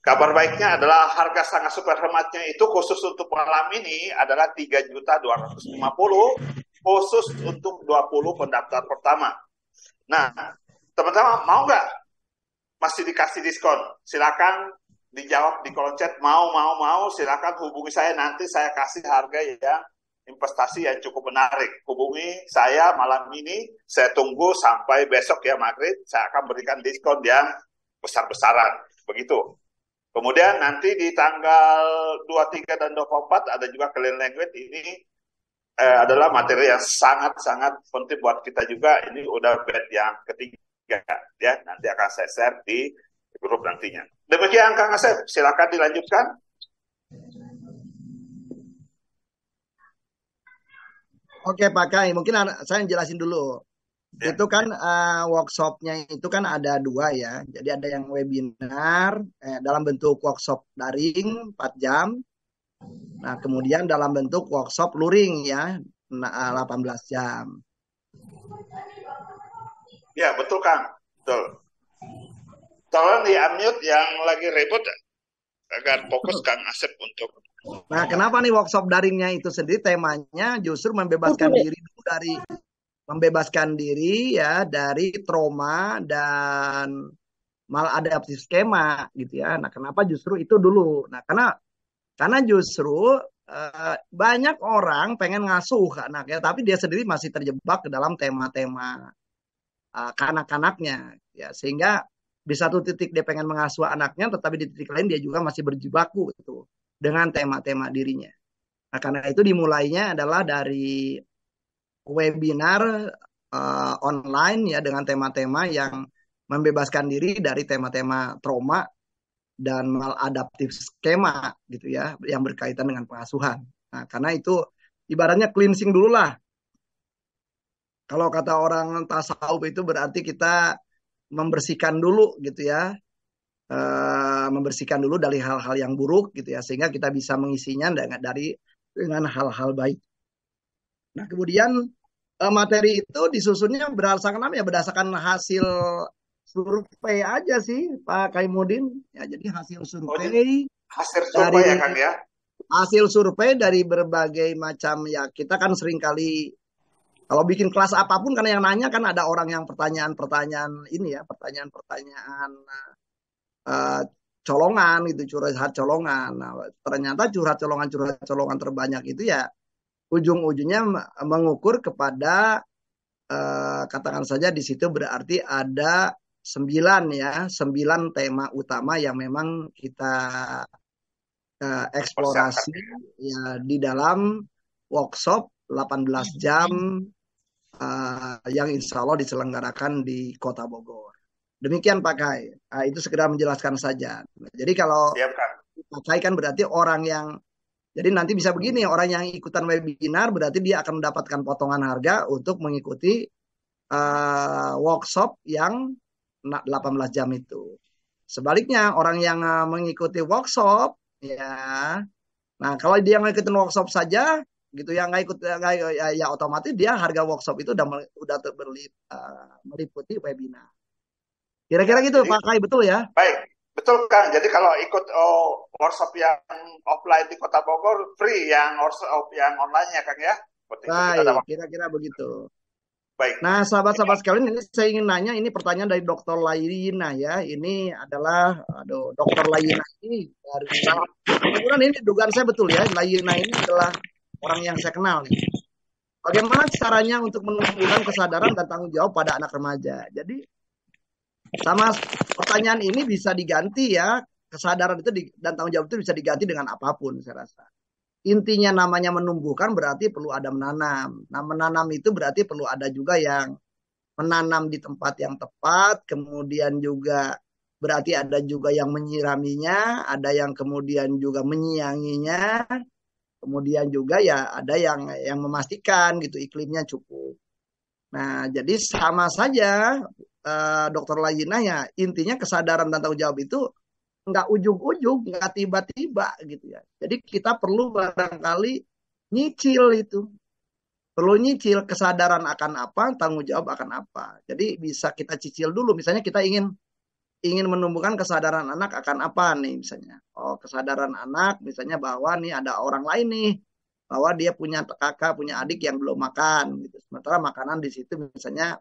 kabar baiknya adalah harga sangat super hematnya itu khusus untuk malam ini adalah 3.250.000 khusus untuk 20 pendaftar pertama. Nah, teman-teman mau nggak masih dikasih diskon? Silakan dijawab di kolom chat, mau, silakan hubungi saya, nanti saya kasih harga yang investasi yang cukup menarik. Hubungi saya malam ini, saya tunggu sampai besok ya maghrib, saya akan berikan diskon yang besar-besaran, begitu. Kemudian nanti di tanggal 23 dan 24 ada juga clean language, ini adalah materi yang sangat-sangat penting buat kita juga. Ini udah batch yang ketiga ya, nanti akan saya share di grup nantinya. Demikian Kang Asep, silakan dilanjutkan. Oke Pak Kai, mungkin saya jelasin dulu. Ya. Itu kan workshopnya itu kan ada 2 ya. Jadi ada yang webinar dalam bentuk workshop daring 4 jam. Nah, kemudian dalam bentuk workshop luring ya, 18 jam. Ya, betul Kang. Betul. Tolong di-unmute yang lagi ribut agar fokus Kang Asep untuk. Nah, kenapa nih workshop daringnya itu sendiri temanya justru membebaskan diri ya dari trauma dan maladaptif skema gitu ya. Nah, kenapa justru itu dulu? Nah, karena justru banyak orang pengen ngasuh anaknya, tapi dia sendiri masih terjebak ke dalam tema-tema kanak-kanaknya, ya sehingga di satu titik dia pengen mengasuh anaknya, tetapi di titik lain dia juga masih berjibaku gitu dengan tema-tema dirinya. Nah, karena itu dimulainya adalah dari webinar online ya dengan tema-tema yang membebaskan diri dari tema-tema trauma dan maladaptif skema gitu ya yang berkaitan dengan pengasuhan. Nah, karena itu ibaratnya cleansing dulu lah. Kalau kata orang tasawuf itu berarti kita membersihkan dulu gitu ya. Membersihkan dulu dari hal-hal yang buruk gitu ya sehingga kita bisa mengisinya dengan hal-hal baik. Nah, kemudian materi itu disusunnya berdasarkan hasil survei aja sih Pak Kaimudin ya, jadi hasil survei ya Kang ya, hasil survei dari berbagai macam ya. Kita kan sering kali kalau bikin kelas apapun karena yang nanya kan ada orang yang pertanyaan ini ya, pertanyaan colongan gitu, curhat colongan. Nah, ternyata curhat colongan terbanyak itu ya ujung-ujungnya mengukur kepada katakan saja di situ berarti ada 9 tema utama yang memang kita eksplorasi ya di dalam workshop 18 jam yang insya Allah diselenggarakan di Kota Bogor. Demikian Pak Kai. Itu sekedar menjelaskan saja. Jadi kalau Pak Kai kan berarti orang yang, jadi nanti bisa begini, orang yang ikutan webinar berarti dia akan mendapatkan potongan harga untuk mengikuti workshop yang 18 jam itu. Sebaliknya orang yang mengikuti workshop ya, nah kalau dia ngikutin workshop saja gitu ya, nggak ikut ya otomatis dia harga workshop itu udah meliputi webinar. Kira-kira gitu Pak Kai, betul ya? Baik, betul Kang. Jadi kalau ikut workshop yang offline di Kota Bogor free, yang workshop yang online ya Kang ya, Seperti itu kita Baik, dapat. kira-kira begitu. Baik. Nah, sahabat-sahabat sekalian, ini saya ingin nanya, ini pertanyaan dari Dokter Laina ya. Ini adalah, Dokter Laina ini dari, mudah-mudahan ini dugaan saya betul ya. Laina ini adalah orang yang saya kenal nih. Bagaimana caranya untuk menumbuhkan kesadaran dan tanggung jawab pada anak remaja? Jadi, sama pertanyaan ini bisa diganti ya. Kesadaran itu dan tanggung jawab itu bisa diganti dengan apapun, saya rasa. Intinya namanya menumbuhkan berarti perlu ada menanam. Nah, menanam itu berarti perlu ada juga yang menanam di tempat yang tepat, kemudian juga berarti ada juga yang menyiraminya, ada yang kemudian juga menyianginya, kemudian juga ya ada yang memastikan gitu iklimnya cukup. Nah, jadi sama saja, Dokter Layina ya, intinya kesadaran dan tanggung jawab itu nggak ujug-ujug, nggak tiba-tiba gitu ya. Jadi kita perlu barangkali nyicil itu. Perlu nyicil kesadaran akan apa, tanggung jawab akan apa. Jadi bisa kita cicil dulu. Misalnya kita ingin menumbuhkan kesadaran anak akan apa nih misalnya. Oh, kesadaran anak misalnya bahwa nih ada orang lain nih, bahwa dia punya kakak, punya adik yang belum makan gitu. Sementara makanan di situ misalnya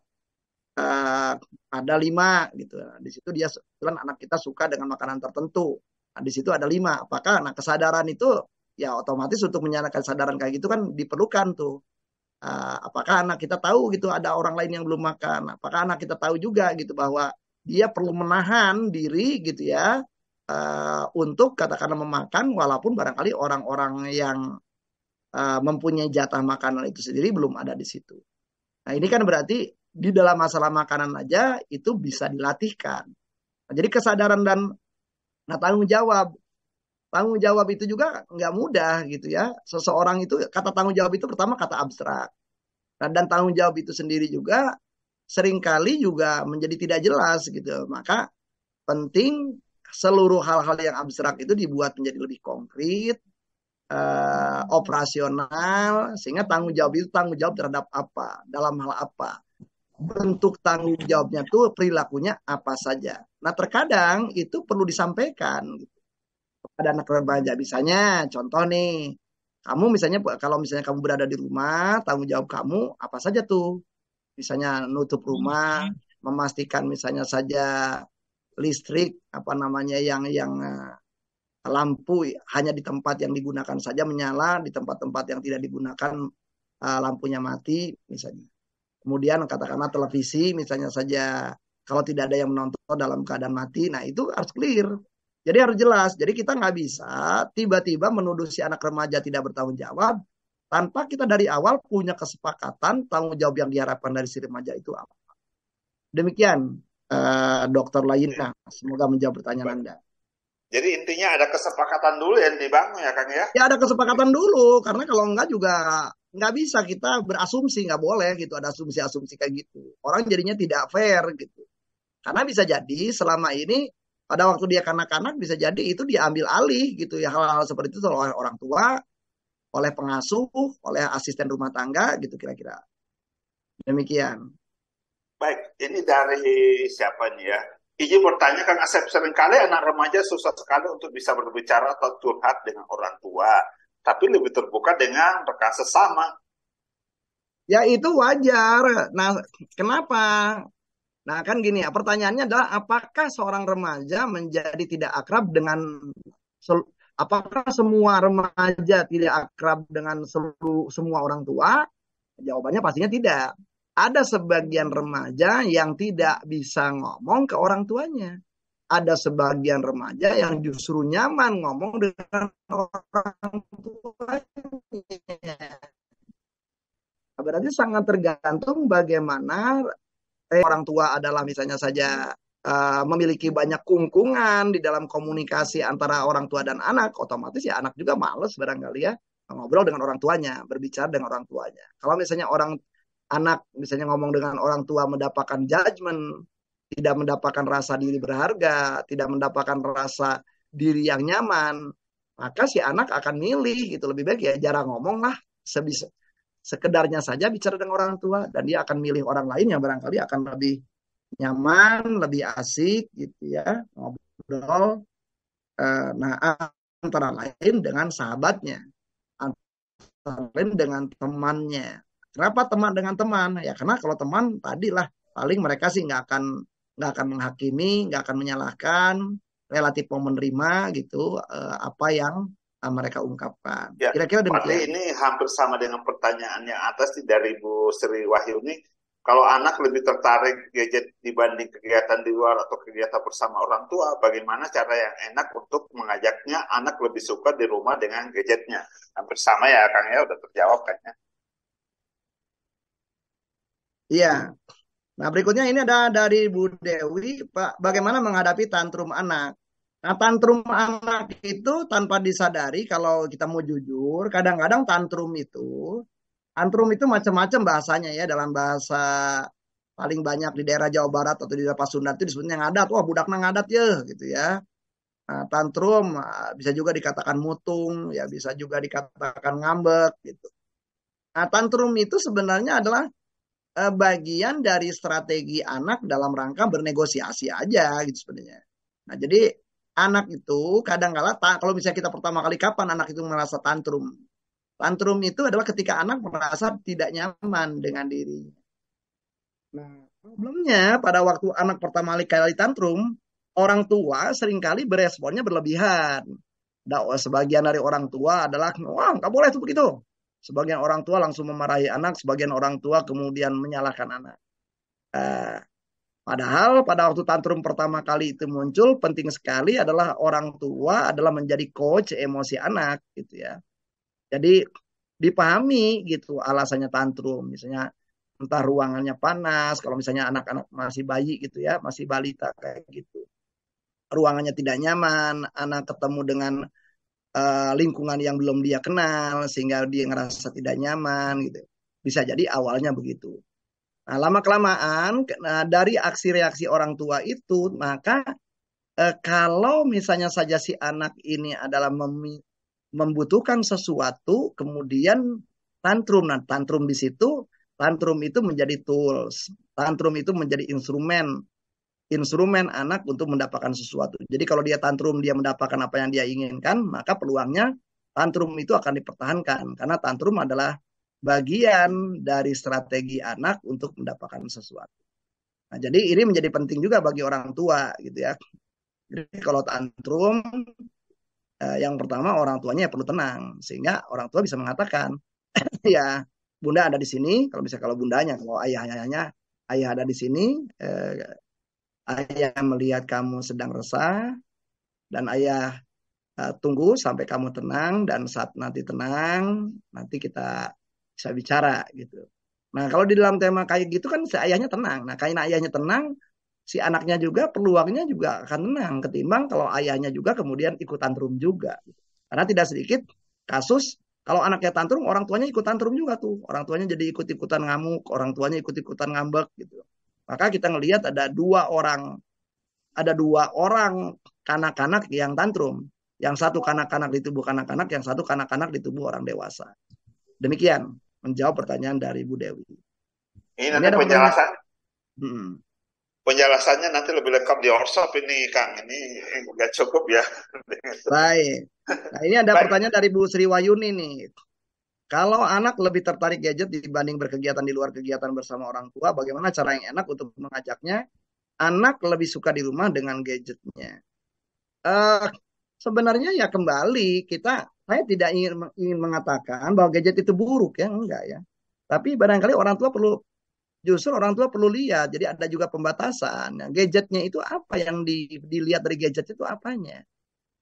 uh, ada 5 gitu. Di situ dia kebetulan anak kita suka dengan makanan tertentu. Nah, di situ ada 5. Apakah nah kesadaran itu ya otomatis untuk menyatakan kesadaran kayak gitu kan diperlukan tuh. Apakah anak kita tahu gitu ada orang lain yang belum makan? Apakah anak kita tahu juga gitu bahwa dia perlu menahan diri gitu ya untuk katakanlah memakan walaupun barangkali orang-orang yang mempunyai jatah makanan itu sendiri belum ada di situ. Nah, ini kan berarti di dalam masalah makanan aja itu bisa dilatihkan. Nah, jadi kesadaran dan tanggung jawab. Tanggung jawab itu juga nggak mudah gitu ya. Seseorang itu, kata tanggung jawab itu pertama kata abstrak. Nah, dan tanggung jawab itu sendiri juga seringkali juga menjadi tidak jelas gitu. Maka penting seluruh hal-hal yang abstrak itu dibuat menjadi lebih konkret, operasional, sehingga tanggung jawab itu tanggung jawab terhadap apa, dalam hal apa. Bentuk tanggung jawabnya tuh perilakunya apa saja. Nah, terkadang itu perlu disampaikan gitu pada anak remaja. Misalnya, contoh nih, kamu misalnya kalau misalnya kamu berada di rumah, tanggung jawab kamu apa saja tuh? Misalnya nutup rumah, memastikan misalnya saja listrik apa namanya yang lampu hanya di tempat yang digunakan saja menyala, di tempat-tempat yang tidak digunakan lampunya mati misalnya. Kemudian katakanlah televisi misalnya saja kalau tidak ada yang menonton dalam keadaan mati, nah itu harus clear. Jadi harus jelas. Jadi kita nggak bisa tiba-tiba menuduh si anak remaja tidak bertanggung jawab tanpa kita dari awal punya kesepakatan tanggung jawab yang diharapkan dari si remaja itu apa. Demikian, Dokter Layina. Semoga menjawab pertanyaan Anda. Jadi intinya ada kesepakatan dulu yang dibangun ya Kang ya? Ya ada kesepakatan dulu, karena kalau enggak juga nggak bisa kita berasumsi, nggak boleh gitu, ada asumsi-asumsi kayak gitu. Orang jadinya tidak fair gitu. Karena bisa jadi selama ini pada waktu dia kanak-kanak bisa jadi itu diambil alih gitu ya hal-hal seperti itu oleh orang tua, oleh pengasuh, oleh asisten rumah tangga gitu kira-kira. Demikian. Baik, ini dari siapa nih ya? Izin bertanya Kang Asep, seringkali anak remaja susah sekali untuk bisa berbicara atau curhat dengan orang tua, tapi lebih terbuka dengan rekan sesama. Ya itu wajar. Nah, kenapa? Nah, kan gini ya, pertanyaannya adalah apakah seorang remaja menjadi tidak akrab dengan apakah semua remaja tidak akrab dengan semua orang tua? Jawabannya pastinya tidak. Ada sebagian remaja yang tidak bisa ngomong ke orang tuanya. Ada sebagian remaja yang justru nyaman ngomong dengan orang tuanya. Berarti sangat tergantung bagaimana orang tua adalah misalnya saja memiliki banyak kungkungan di dalam komunikasi antara orang tua dan anak, otomatis ya anak juga males barangkali ya ngobrol dengan orang tuanya, berbicara dengan orang tuanya. Kalau misalnya anak misalnya ngomong dengan orang tua mendapatkan judgement, tidak mendapatkan rasa diri berharga, tidak mendapatkan rasa diri yang nyaman, maka si anak akan milih gitu, lebih baik ya jarang ngomong lah, sekedarnya saja bicara dengan orang tua, dan dia akan milih orang lain yang barangkali akan lebih nyaman, lebih asik gitu ya ngobrol. Nah, antara lain dengan sahabatnya, lain dengan temannya. Kenapa teman dengan teman? Ya karena kalau teman tadilah paling mereka sih nggak akan menghakimi, nggak akan menyalahkan, relatif mau menerima gitu apa yang mereka ungkapkan. Ya, Kira-kira berarti demikian. ini hampir sama dengan pertanyaan yang atas dari Bu Sri Wahyuni. Kalau anak lebih tertarik gadget dibanding kegiatan di luar atau kegiatan bersama orang tua, bagaimana cara yang enak untuk mengajaknya anak lebih suka di rumah dengan gadgetnya? Hampir sama ya, Kang ya, udah terjawab kayaknya. Iya. Nah, berikutnya ini ada dari Bu Dewi, Pak, bagaimana menghadapi tantrum anak. Nah, tantrum anak itu tanpa disadari, kalau kita mau jujur, kadang-kadang tantrum itu macam-macam bahasanya ya, dalam bahasa paling banyak di daerah Jawa Barat atau di daerah Pasundan itu disebutnya ngadat. Wah, budakna ngadat ya, gitu ya. Nah, tantrum bisa juga dikatakan mutung, ya bisa juga dikatakan ngambek gitu. Nah, tantrum itu sebenarnya adalah bagian dari strategi anak dalam rangka bernegosiasi aja gitu sebenarnya. Nah, jadi anak itu kadang-kala kalau misalnya kita pertama kali kapan anak itu merasa tantrum. Tantrum itu adalah ketika anak merasa tidak nyaman dengan diri. Nah, problemnya pada waktu anak pertama kali tantrum, orang tua seringkali beresponnya berlebihan. Sebagian dari orang tua adalah, wah nggak boleh tuh begitu. Sebagian orang tua langsung memarahi anak, sebagian orang tua kemudian menyalahkan anak. Uh, Padahal pada waktu tantrum pertama kali itu muncul, penting sekali adalah orang tua adalah menjadi coach emosi anak gitu ya. Jadi dipahami gitu alasannya tantrum, misalnya entah ruangannya panas, kalau misalnya anak-anak masih bayi gitu ya, masih balita kayak gitu. Ruangannya tidak nyaman, anak ketemu dengan lingkungan yang belum dia kenal sehingga dia ngerasa tidak nyaman gitu. Bisa jadi awalnya begitu. Nah, lama kelamaan dari aksi reaksi orang tua itu, maka kalau misalnya saja si anak ini adalah membutuhkan sesuatu, kemudian tantrum. Nah, tantrum itu menjadi tools. Tantrum itu menjadi instrumen anak untuk mendapatkan sesuatu. Jadi kalau dia tantrum, dia mendapatkan apa yang dia inginkan, maka peluangnya tantrum itu akan dipertahankan. Karena tantrum adalah bagian dari strategi anak untuk mendapatkan sesuatu. Nah, jadi ini menjadi penting juga bagi orang tua gitu ya. Jadi kalau tantrum, yang pertama orang tuanya perlu tenang. Sehingga orang tua bisa mengatakan, ya bunda ada di sini, kalau bundanya, kalau ayahnya, ayah ada di sini, ayah melihat kamu sedang resah, dan ayah tunggu sampai kamu tenang, dan saat nanti tenang, nanti kita bisa bicara gitu. Nah kalau di dalam tema kayak gitu kan si ayahnya tenang. Nah karena ayahnya tenang, si anaknya juga peluangnya juga akan tenang ketimbang kalau ayahnya juga kemudian ikut tantrum juga. Karena tidak sedikit kasus kalau anaknya tantrum, orang tuanya ikut tantrum juga tuh. Orang tuanya jadi ikut-ikutan ngamuk, orang tuanya ikut-ikutan ngambek gitu. Maka kita ngelihat ada dua orang kanak-kanak yang tantrum. Yang satu kanak-kanak di tubuh kanak-kanak, yang satu kanak-kanak di tubuh orang dewasa. Demikian menjawab pertanyaan dari Bu Dewi. Ini Ini nanti ada pertanyaan. Penjelasannya nanti lebih lengkap di workshop ini, Kang. Ini nggak cukup ya. Baik. Nah, ini ada Baik. pertanyaan dari Bu Sri Wayuni nih. Kalau anak lebih tertarik gadget dibanding berkegiatan di luar kegiatan bersama orang tua, bagaimana cara yang enak untuk mengajaknya anak lebih suka di rumah dengan gadgetnya? Sebenarnya ya kembali saya tidak ingin mengatakan bahwa gadget itu buruk ya, enggak ya. Tapi barangkali justru orang tua perlu lihat. Jadi ada juga pembatasan. Nah, gadgetnya itu apa yang dilihat dari gadget itu apanya?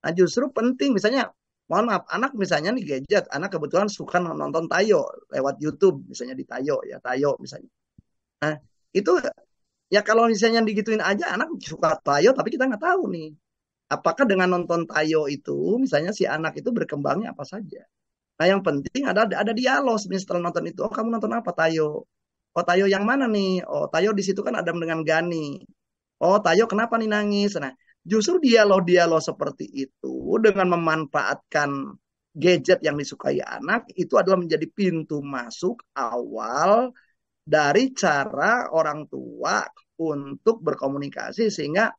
Nah, justru penting misalnya, mohon maaf, anak misalnya nih gadget, anak kebetulan suka nonton Tayo lewat YouTube, misalnya di Tayo ya, Tayo misalnya. Nah, itu ya kalau misalnya digituin aja anak suka Tayo tapi kita nggak tahu nih. Apakah dengan nonton Tayo itu misalnya si anak itu berkembangnya apa saja. Nah, yang penting ada dialog sebenarnya setelah nonton itu. Oh, kamu nonton apa Tayo? Oh, Tayo yang mana nih? Oh, Tayo di situ kan ada dengan Gani. Oh, Tayo kenapa nih nangis? Nah, justru dialog-dialog seperti itu dengan memanfaatkan gadget yang disukai anak itu adalah menjadi pintu masuk awal dari cara orang tua untuk berkomunikasi sehingga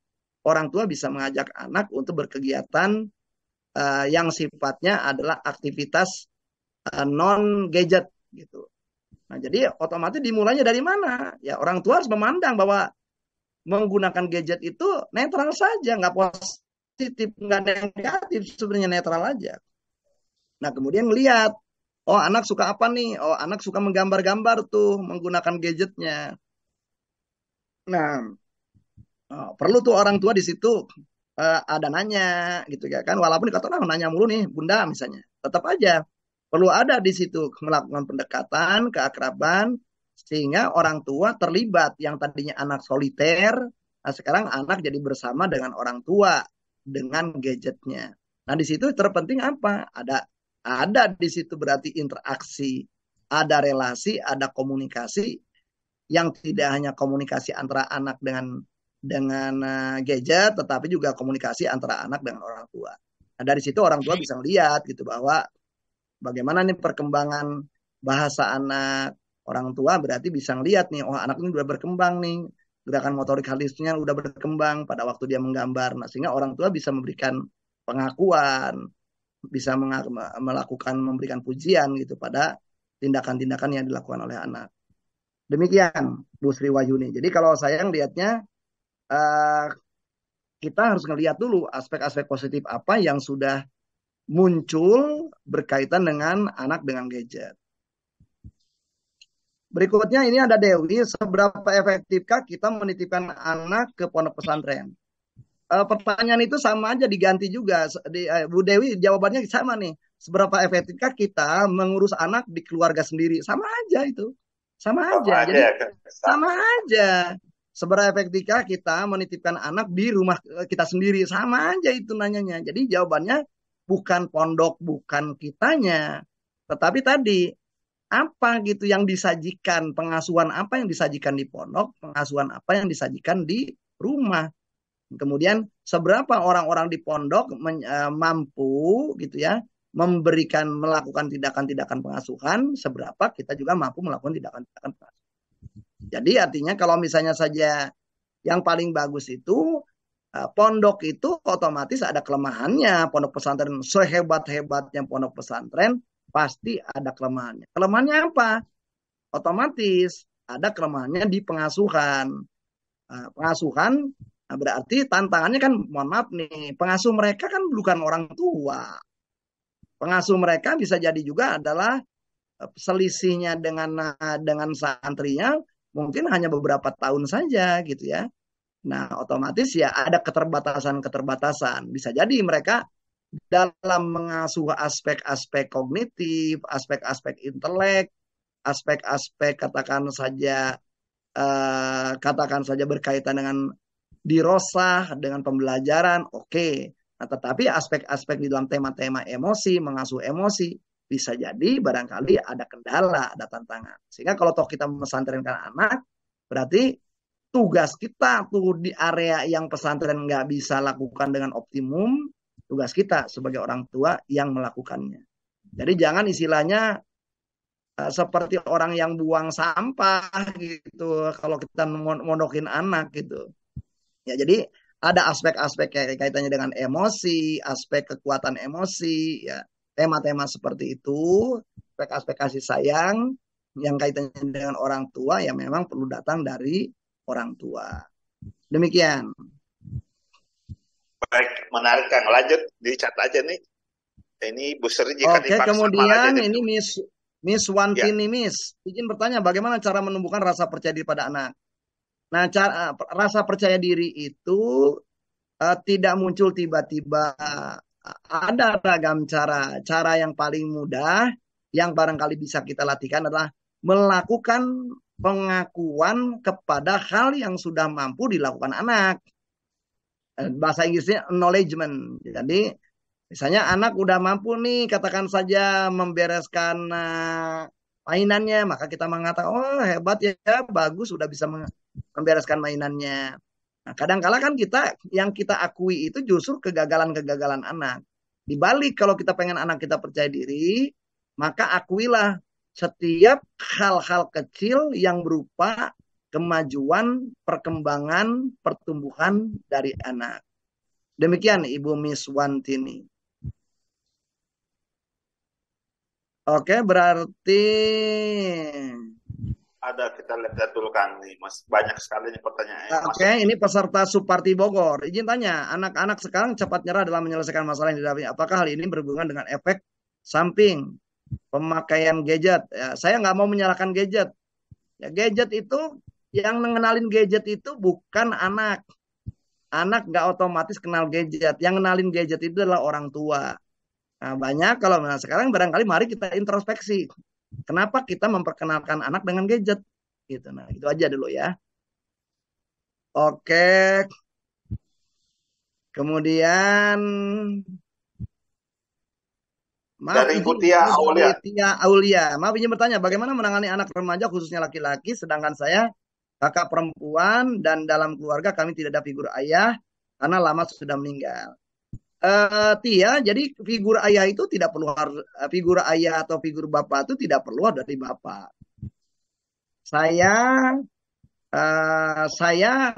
orang tua bisa mengajak anak untuk berkegiatan yang sifatnya adalah aktivitas non gadget gitu. Nah, jadi otomatis dimulainya dari mana? Ya orang tua harus memandang bahwa menggunakan gadget itu netral saja, nggak positif, nggak negatif, sebenarnya netral aja. Nah, kemudian melihat, oh anak suka apa nih? Oh anak suka menggambar-gambar tuh menggunakan gadgetnya. Nah, perlu tuh orang tua di situ ada nanya gitu ya kan. Walaupun dikata orang nanya mulu nih, Bunda misalnya, tetap aja perlu ada di situ melakukan pendekatan, keakraban, sehingga orang tua terlibat yang tadinya anak soliter, nah sekarang anak jadi bersama dengan orang tua dengan gadgetnya. Nah di situ terpenting apa? Ada di situ berarti interaksi, ada relasi, ada komunikasi yang tidak hanya komunikasi antara anak dengan gadget, tetapi juga komunikasi antara anak dengan orang tua. Nah, dari situ orang tua bisa lihat gitu bahwa bagaimana nih perkembangan bahasa anak. Orang tua berarti bisa ngeliat nih, oh anak ini udah berkembang nih, gerakan motorik halusnya udah berkembang pada waktu dia menggambar. Nah, sehingga orang tua bisa memberikan pengakuan, bisa memberikan pujian gitu pada tindakan-tindakan yang dilakukan oleh anak. Demikian Bu Sri Wahyuni. Jadi kalau saya ngelihatnya uh, kita harus ngelihat dulu aspek-aspek positif apa yang sudah muncul berkaitan dengan anak dengan gadget. Berikutnya ini ada Dewi, seberapa efektifkah kita menitipkan anak ke pondok pesantren? Pertanyaan itu sama aja diganti juga. Bu Dewi jawabannya sama nih. Seberapa efektifkah kita mengurus anak di keluarga sendiri? Sama aja itu. Sama aja. Jadi sama aja. Seberapa efektifkah kita menitipkan anak di rumah kita sendiri? Sama aja itu nanyanya. Jadi jawabannya bukan pondok, bukan kitanya. Tetapi tadi apa gitu yang disajikan, pengasuhan apa yang disajikan di pondok, pengasuhan apa yang disajikan di rumah. Kemudian seberapa orang-orang di pondok mampu gitu ya melakukan tindakan-tindakan pengasuhan, seberapa kita juga mampu melakukan tindakan-tindakan pengasuhan. Jadi artinya kalau misalnya saja yang paling bagus itu pondok itu otomatis ada kelemahannya. Pondok pesantren sehebat-hebatnya pondok pesantren pasti ada kelemahannya. Kelemahannya apa? Otomatis ada kelemahannya di pengasuhan. Pengasuhan berarti tantangannya kan, mohon maaf nih, pengasuh mereka kan bukan orang tua. Pengasuh mereka bisa jadi juga adalah selisihnya dengan santrinya mungkin hanya beberapa tahun saja gitu ya. Nah, otomatis ya ada keterbatasan-keterbatasan. Bisa jadi mereka dalam mengasuh aspek-aspek kognitif, aspek-aspek intelek, aspek-aspek katakan saja berkaitan dengan dirosah, dengan pembelajaran, oke. Nah, tetapi aspek-aspek di dalam tema-tema emosi, mengasuh emosi, bisa jadi barangkali ada kendala, ada tantangan. Sehingga kalau toh kita memesantrenkan anak, berarti tugas kita tuh di area yang pesantren nggak bisa lakukan dengan optimum, tugas kita sebagai orang tua yang melakukannya. Jadi jangan istilahnya seperti orang yang buang sampah gitu kalau kita mondokin anak gitu. Ya, jadi ada aspek-aspek kaitannya dengan emosi, aspek kekuatan emosi, ya tema-tema seperti itu, aspek-aspek kasih sayang yang kaitannya dengan orang tua yang memang perlu datang dari orang tua. Demikian. Baik, menarik Kang. Lanjut, dicat aja nih. Ini Bu Sri jika Oke, kemudian ini Miss Wantini, ya. Miss, izin bertanya bagaimana cara menumbuhkan rasa percaya diri pada anak? Nah, rasa percaya diri itu tidak muncul tiba-tiba. Ada ragam cara. Cara yang paling mudah yang barangkali bisa kita latihkan adalah melakukan pengakuan kepada hal yang sudah mampu dilakukan anak. Bahasa Inggrisnya acknowledgement. Jadi misalnya anak udah mampu nih, katakan saja membereskan mainannya, maka kita mengatakan, oh hebat ya, bagus, sudah bisa membereskan mainannya. Nah, kadang-kala kan yang kita akui itu justru kegagalan-kegagalan anak. Di balik kalau kita pengen anak kita percaya diri, maka akuilah setiap hal-hal kecil yang berupa kemajuan, perkembangan, pertumbuhan dari anak. Demikian Ibu Miss Wantini. Oke, berarti Ada kita lihat dulu kan nih, Mas. Banyak sekali nih pertanyaan yang oke, masuk. ini peserta Suparti Bogor. Izin tanya, anak-anak sekarang cepat nyerah dalam menyelesaikan masalah yang dihadapi. Apakah hal ini berhubungan dengan efek samping pemakaian gadget? Ya, saya nggak mau menyalahkan gadget. Ya, gadget itu yang mengenalin gadget itu bukan anak. Anak nggak otomatis kenal gadget. Yang kenalin gadget itu adalah orang tua. Nah, banyak kalau sekarang barangkali mari kita introspeksi. Kenapa kita memperkenalkan anak dengan gadget? Gitu. Nah, itu aja dulu ya. Oke, kemudian maaf Dari Ibu izin Tia ini dari Aulia. Tia Aulia. Maaf izin bertanya, bagaimana menangani anak remaja khususnya laki-laki, sedangkan saya kakak perempuan dan dalam keluarga kami tidak ada figur ayah karena lama sudah meninggal. Tia, jadi figur ayah itu tidak perlu figur ayah atau figur bapak itu tidak perlu dari bapak. Saya saya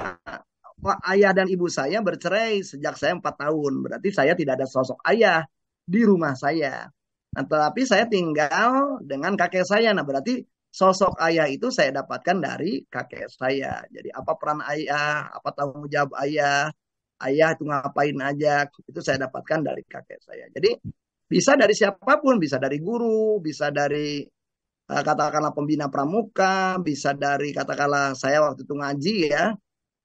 ayah dan ibu saya bercerai sejak saya 4 tahun. Berarti saya tidak ada sosok ayah di rumah saya. Nah, tetapi saya tinggal dengan kakek saya. Nah, berarti sosok ayah itu saya dapatkan dari kakek saya. Jadi apa peran ayah, apa tanggung jawab ayah, ayah itu ngapain aja, itu saya dapatkan dari kakek saya. Jadi bisa dari siapapun, bisa dari guru, bisa dari katakanlah pembina pramuka, bisa dari katakanlah saya waktu itu ngaji ya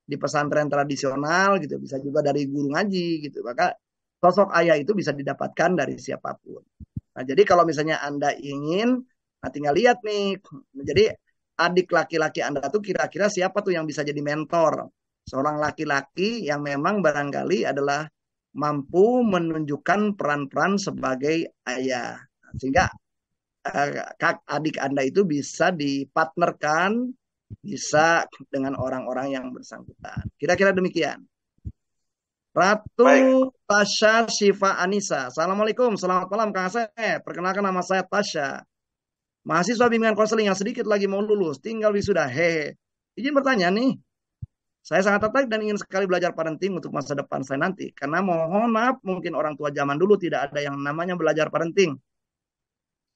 di pesantren tradisional gitu, bisa juga dari guru ngaji gitu. Maka sosok ayah itu bisa didapatkan dari siapapun. Nah, jadi kalau misalnya Anda ingin, nah tinggal lihat nih. Jadi adik laki-laki Anda tuh kira-kira siapa tuh yang bisa jadi mentor? Seorang laki-laki yang memang barangkali adalah mampu menunjukkan peran-peran sebagai ayah. Sehingga adik Anda itu bisa dipartnerkan, bisa dengan orang-orang yang bersangkutan. Kira-kira demikian. Ratu Baik, Tasya Syifa Anissa. Assalamualaikum, selamat malam Kang Asep. Perkenalkan nama saya Tasya. Mahasiswa bimbingan konseling yang sedikit lagi mau lulus, tinggal wisuda. Hehe. Izin bertanya nih, saya sangat tertarik dan ingin sekali belajar parenting untuk masa depan saya nanti. Karena mohon maaf, mungkin orang tua zaman dulu tidak ada yang namanya belajar parenting.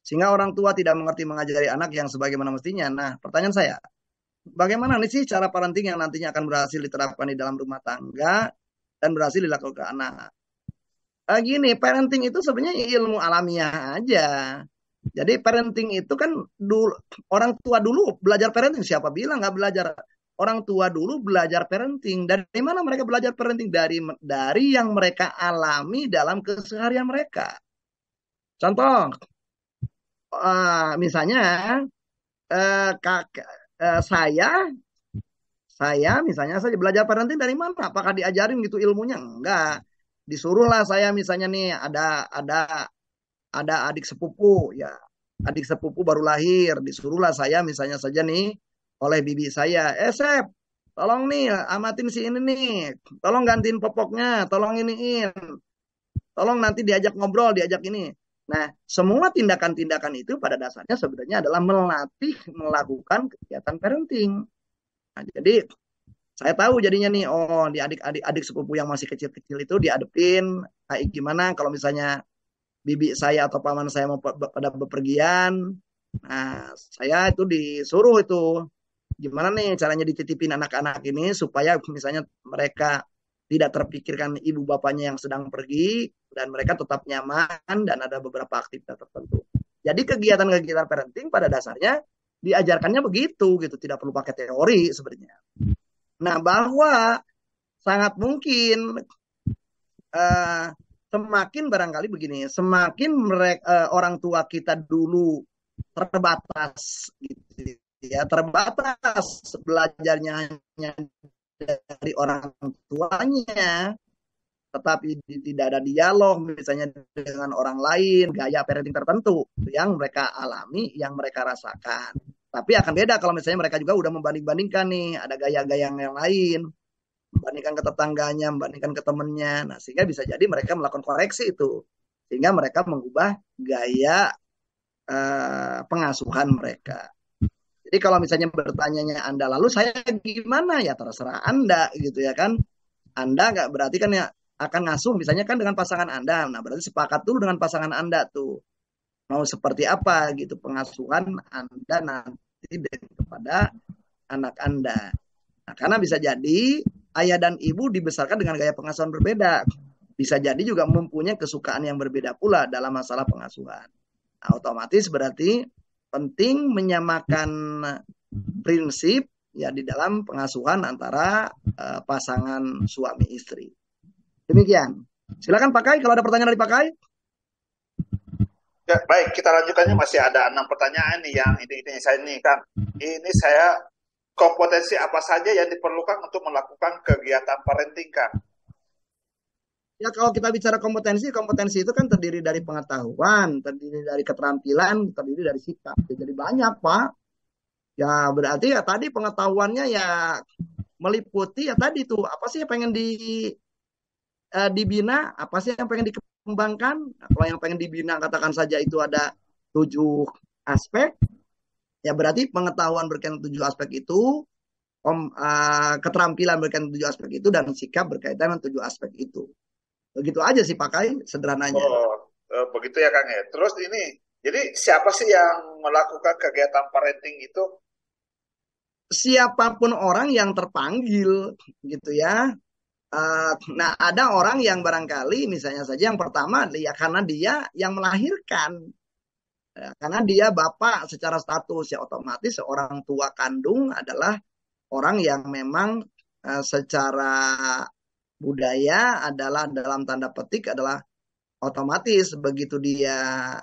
Sehingga orang tua tidak mengerti mengajari anak yang sebagaimana mestinya. Nah, pertanyaan saya, bagaimana nih sih cara parenting yang nantinya akan berhasil diterapkan di dalam rumah tangga dan berhasil dilakukan ke anak? Gini, parenting itu sebenarnya ilmu alamiah aja. Jadi parenting itu kan dulu orang tua dulu belajar parenting, siapa bilang nggak belajar? Orang tua dulu belajar parenting. Dari mana mereka belajar parenting? Dari yang mereka alami dalam keseharian mereka. Contoh, misalnya kak, saya misalnya saja belajar parenting dari mana? Apakah diajarin gitu ilmunya? Enggak. Disuruhlah saya misalnya nih ada adik sepupu ya. Adik sepupu baru lahir, disuruhlah saya misalnya saja nih oleh bibi saya, Sep, tolong nih amatin si ini nih, tolong gantiin popoknya, tolong iniin, tolong nanti diajak ngobrol, diajak ini. Nah, semua tindakan-tindakan itu pada dasarnya sebenarnya adalah melatih melakukan kegiatan parenting. Nah, jadi saya tahu jadinya nih, oh di adik-adik sepupu yang masih kecil-kecil itu diadepin, kayak gimana kalau misalnya bibi saya atau paman saya mau pada bepergian. Nah, saya itu disuruh itu gimana nih caranya dititipin anak-anak ini supaya misalnya mereka tidak terpikirkan ibu bapaknya yang sedang pergi dan mereka tetap nyaman dan ada beberapa aktivitas tertentu. Jadi kegiatan-kegiatan parenting pada dasarnya diajarkannya begitu gitu, tidak perlu pakai teori sebenarnya. Nah, bahwa sangat mungkin uh, semakin barangkali begini, semakin orang tua kita dulu terbatas gitu ya, terbatas belajarnya hanya dari orang tuanya, tetapi tidak ada dialog misalnya dengan orang lain, gaya parenting tertentu yang mereka alami, yang mereka rasakan. Tapi akan beda kalau misalnya mereka juga udah membanding-bandingkan nih, ada gaya-gaya yang lain, membandingkan ke tetangganya, membandingkan ke temennya. Nah, sehingga bisa jadi mereka melakukan koreksi itu. Sehingga mereka mengubah gaya pengasuhan mereka. Jadi kalau misalnya bertanyanya Anda, lalu saya gimana? Ya terserah Anda gitu ya kan. Anda nggak berarti kan ya akan ngasuh misalnya kan dengan pasangan Anda. Nah, berarti sepakat dulu dengan pasangan Anda tuh. mau seperti apa gitu pengasuhan Anda nanti kepada anak Anda. Nah, karena bisa jadi ayah dan ibu dibesarkan dengan gaya pengasuhan berbeda. Bisa jadi juga mempunyai kesukaan yang berbeda pula dalam masalah pengasuhan. Nah, otomatis berarti penting menyamakan prinsip ya di dalam pengasuhan antara pasangan suami istri. Demikian. Silakan Pak Kai, kalau ada pertanyaan dari Pak Kai. Ya, baik, kita lanjutkannya. Masih ada 6 pertanyaan nih yang ini saya nih Kang. Ini saya kompetensi apa saja yang diperlukan untuk melakukan kegiatan parenting Kang? Ya kalau kita bicara kompetensi, kompetensi itu kan terdiri dari pengetahuan, terdiri dari keterampilan, terdiri dari sikap. Jadi banyak Pak. Ya berarti ya tadi pengetahuannya ya meliputi ya tadi tuh apa sih yang pengen dibina, apa sih yang pengen dikembangkan. Nah, kalau yang pengen dibina katakan saja itu ada 7 aspek, ya berarti pengetahuan berkaitan 7 aspek itu, keterampilan berkaitan 7 aspek itu, dan sikap berkaitan dengan 7 aspek itu. Begitu aja sih pakai sederhananya. Begitu ya Kang ya. Terus ini, jadi siapa sih yang melakukan kegiatan parenting itu? Siapapun orang yang terpanggil gitu ya. Nah ada orang yang barangkali misalnya saja yang pertama ya karena dia yang melahirkan. Ya, karena dia bapak secara status ya otomatis seorang tua kandung adalah orang yang memang secara budaya adalah dalam tanda petik adalah otomatis begitu dia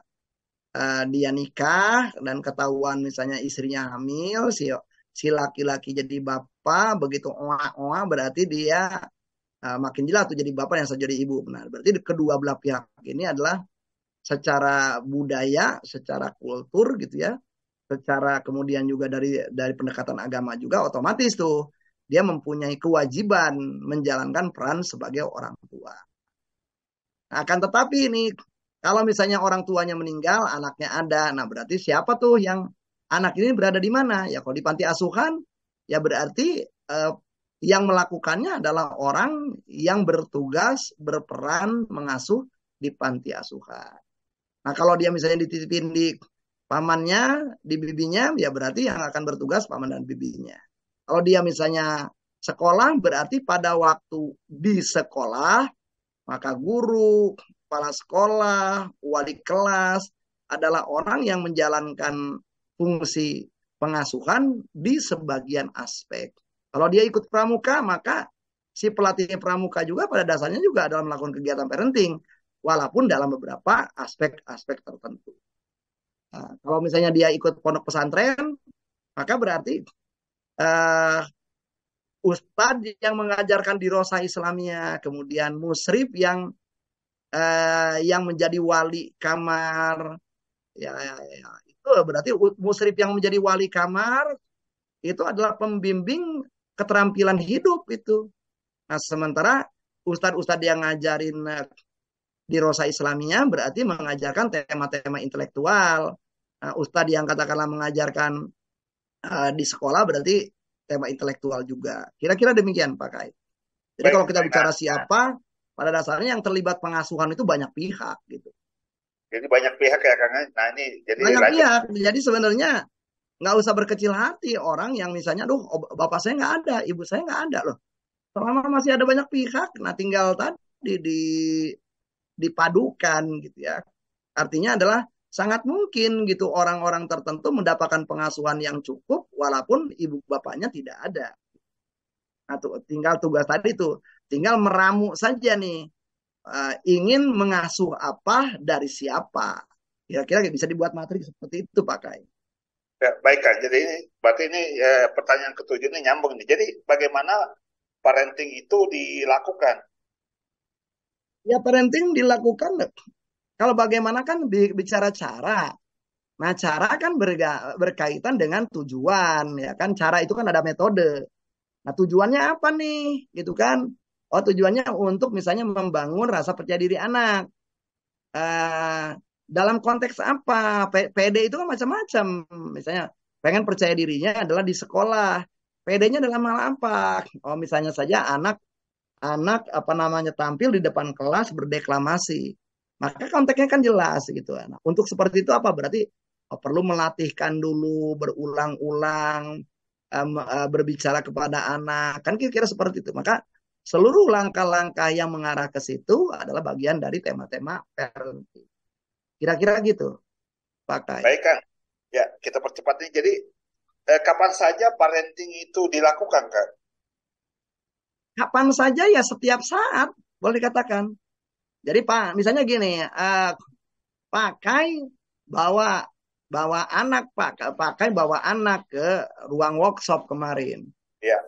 nikah dan ketahuan misalnya istrinya hamil, si laki-laki jadi bapak, begitu oa-oa berarti dia makin jelas tuh jadi bapak yang saya jadi ibu. Benar. Berarti kedua belah pihak ini adalah secara budaya, secara kultur gitu ya, secara kemudian juga dari pendekatan agama juga otomatis tuh dia mempunyai kewajiban menjalankan peran sebagai orang tua. Nah, akan tetapi ini kalau misalnya orang tuanya meninggal, anaknya ada, nah berarti siapa tuh yang anak ini berada di mana? Ya kalau di panti asuhan, ya berarti yang melakukannya adalah orang yang bertugas berperan mengasuh di panti asuhan. Nah kalau dia misalnya dititipin di pamannya, di bibinya, ya berarti yang akan bertugas paman dan bibinya. Kalau dia misalnya sekolah, berarti pada waktu di sekolah, maka guru, kepala sekolah, wali kelas adalah orang yang menjalankan fungsi pengasuhan di sebagian aspek. Kalau dia ikut pramuka, maka si pelatih pramuka juga pada dasarnya juga dalam melakukan kegiatan parenting, walaupun dalam beberapa aspek-aspek tertentu. Nah, kalau misalnya dia ikut pondok pesantren, maka berarti ustadz yang mengajarkan di Rosa Islamia, kemudian musrif yang menjadi wali kamar, ya itu berarti musrif yang menjadi wali kamar itu adalah pembimbing keterampilan hidup itu. Nah sementara ustadz-ustadz yang ngajarin di Rosa Islamia berarti mengajarkan tema-tema intelektual. Nah, ustadz yang katakanlah mengajarkan di sekolah berarti tema intelektual juga. Kira-kira demikian Pak Kai. Jadi kalau kita bicara siapa, pada dasarnya yang terlibat pengasuhan itu banyak pihak gitu. Jadi banyak pihak ya Kang. Nah ini jadi banyak pihak. Jadi sebenarnya nggak usah berkecil hati orang yang misalnya, bapak saya nggak ada, ibu saya nggak ada loh. Selama masih ada banyak pihak, nah tinggal tadi dipadukan gitu ya. Artinya adalah sangat mungkin gitu orang-orang tertentu mendapatkan pengasuhan yang cukup walaupun ibu bapaknya tidak ada. Nah, tinggal tugas tadi tuh, tinggal meramu saja nih, ingin mengasuh apa dari siapa. Kira-kira bisa dibuat materi seperti itu Pak Kai. Ya, baik Kak, jadi ini berarti ini pertanyaan ketujuh ini nyambung nih. Jadi bagaimana parenting itu dilakukan? Ya parenting dilakukan. Kalau bagaimana kan bicara cara. Nah cara kan berkaitan dengan tujuan. Ya kan cara itu kan ada metode. Nah tujuannya apa nih? Gitu kan. Oh tujuannya untuk misalnya membangun rasa percaya diri anak. Dalam konteks apa? PD itu kan macam-macam. Misalnya pengen percaya dirinya adalah di sekolah. PD-nya dalam hal apa? Oh misalnya saja anak tampil di depan kelas berdeklamasi. Maka konteksnya kan jelas gitu. Nah, untuk seperti itu apa berarti perlu melatihkan dulu berulang-ulang berbicara kepada anak kan kira-kira seperti itu. Maka seluruh langkah-langkah yang mengarah ke situ adalah bagian dari tema-tema parenting. Kira-kira gitu, pakai. Baik, Kang. Ya, kita percepat ini. Jadi, kapan saja parenting itu dilakukan, Kang? Kapan saja ya setiap saat boleh dikatakan. Jadi Pak, misalnya gini, pakai bawa bawa anak pakai bawa anak ke ruang workshop kemarin. Ya.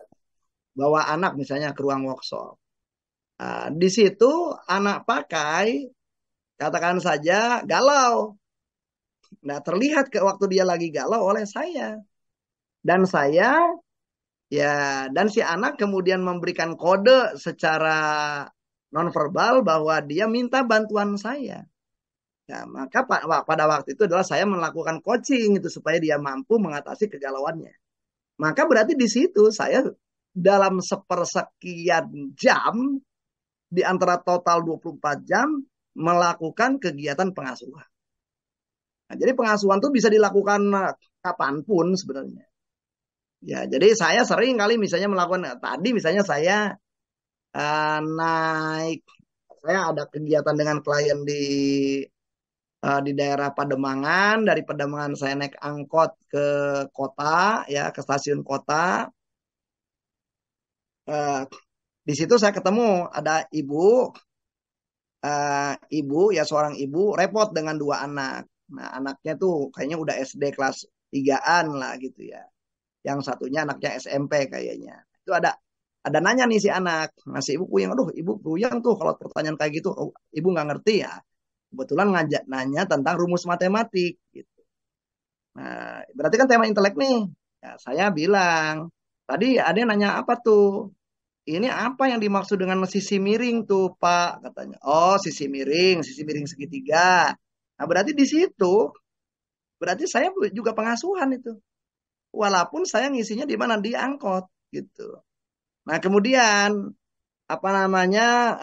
Bawa anak misalnya ke ruang workshop. Di situ anak pakai katakan saja galau. Nah, terlihat ke waktu dia lagi galau oleh saya. Dan saya dan si anak kemudian memberikan kode secara nonverbal bahwa dia minta bantuan saya. Nah, maka pada waktu itu adalah saya melakukan coaching itu supaya dia mampu mengatasi kegalauannya. Maka berarti di situ saya dalam sepersekian jam di antara total 24 jam melakukan kegiatan pengasuhan. Nah, jadi pengasuhan itu bisa dilakukan kapanpun sebenarnya. Ya, jadi saya sering kali misalnya melakukan tadi misalnya saya saya ada kegiatan dengan klien di daerah Pademangan. Dari Pademangan saya naik angkot ke kota, ya ke stasiun kota. Di situ saya ketemu ada ibu ya seorang ibu repot dengan dua anak. Nah anaknya tuh kayaknya udah SD kelas 3-an lah gitu ya. Yang satunya anaknya SMP kayaknya. Itu ada nanya nih si anak, masih ibu puyeng, aduh ibu puyeng tuh kalau pertanyaan kayak gitu, ibu nggak ngerti ya. Kebetulan ngajak nanya tentang rumus matematik gitu. Nah, berarti kan tema intelek nih. Ya, saya bilang, tadi ada yang nanya apa tuh? Ini apa yang dimaksud dengan sisi miring tuh, Pak? Katanya. Oh, sisi miring segitiga. Nah, berarti di situ, berarti saya juga pengasuhan itu. Walaupun saya ngisinya di mana? Di angkot gitu. Nah, kemudian apa namanya?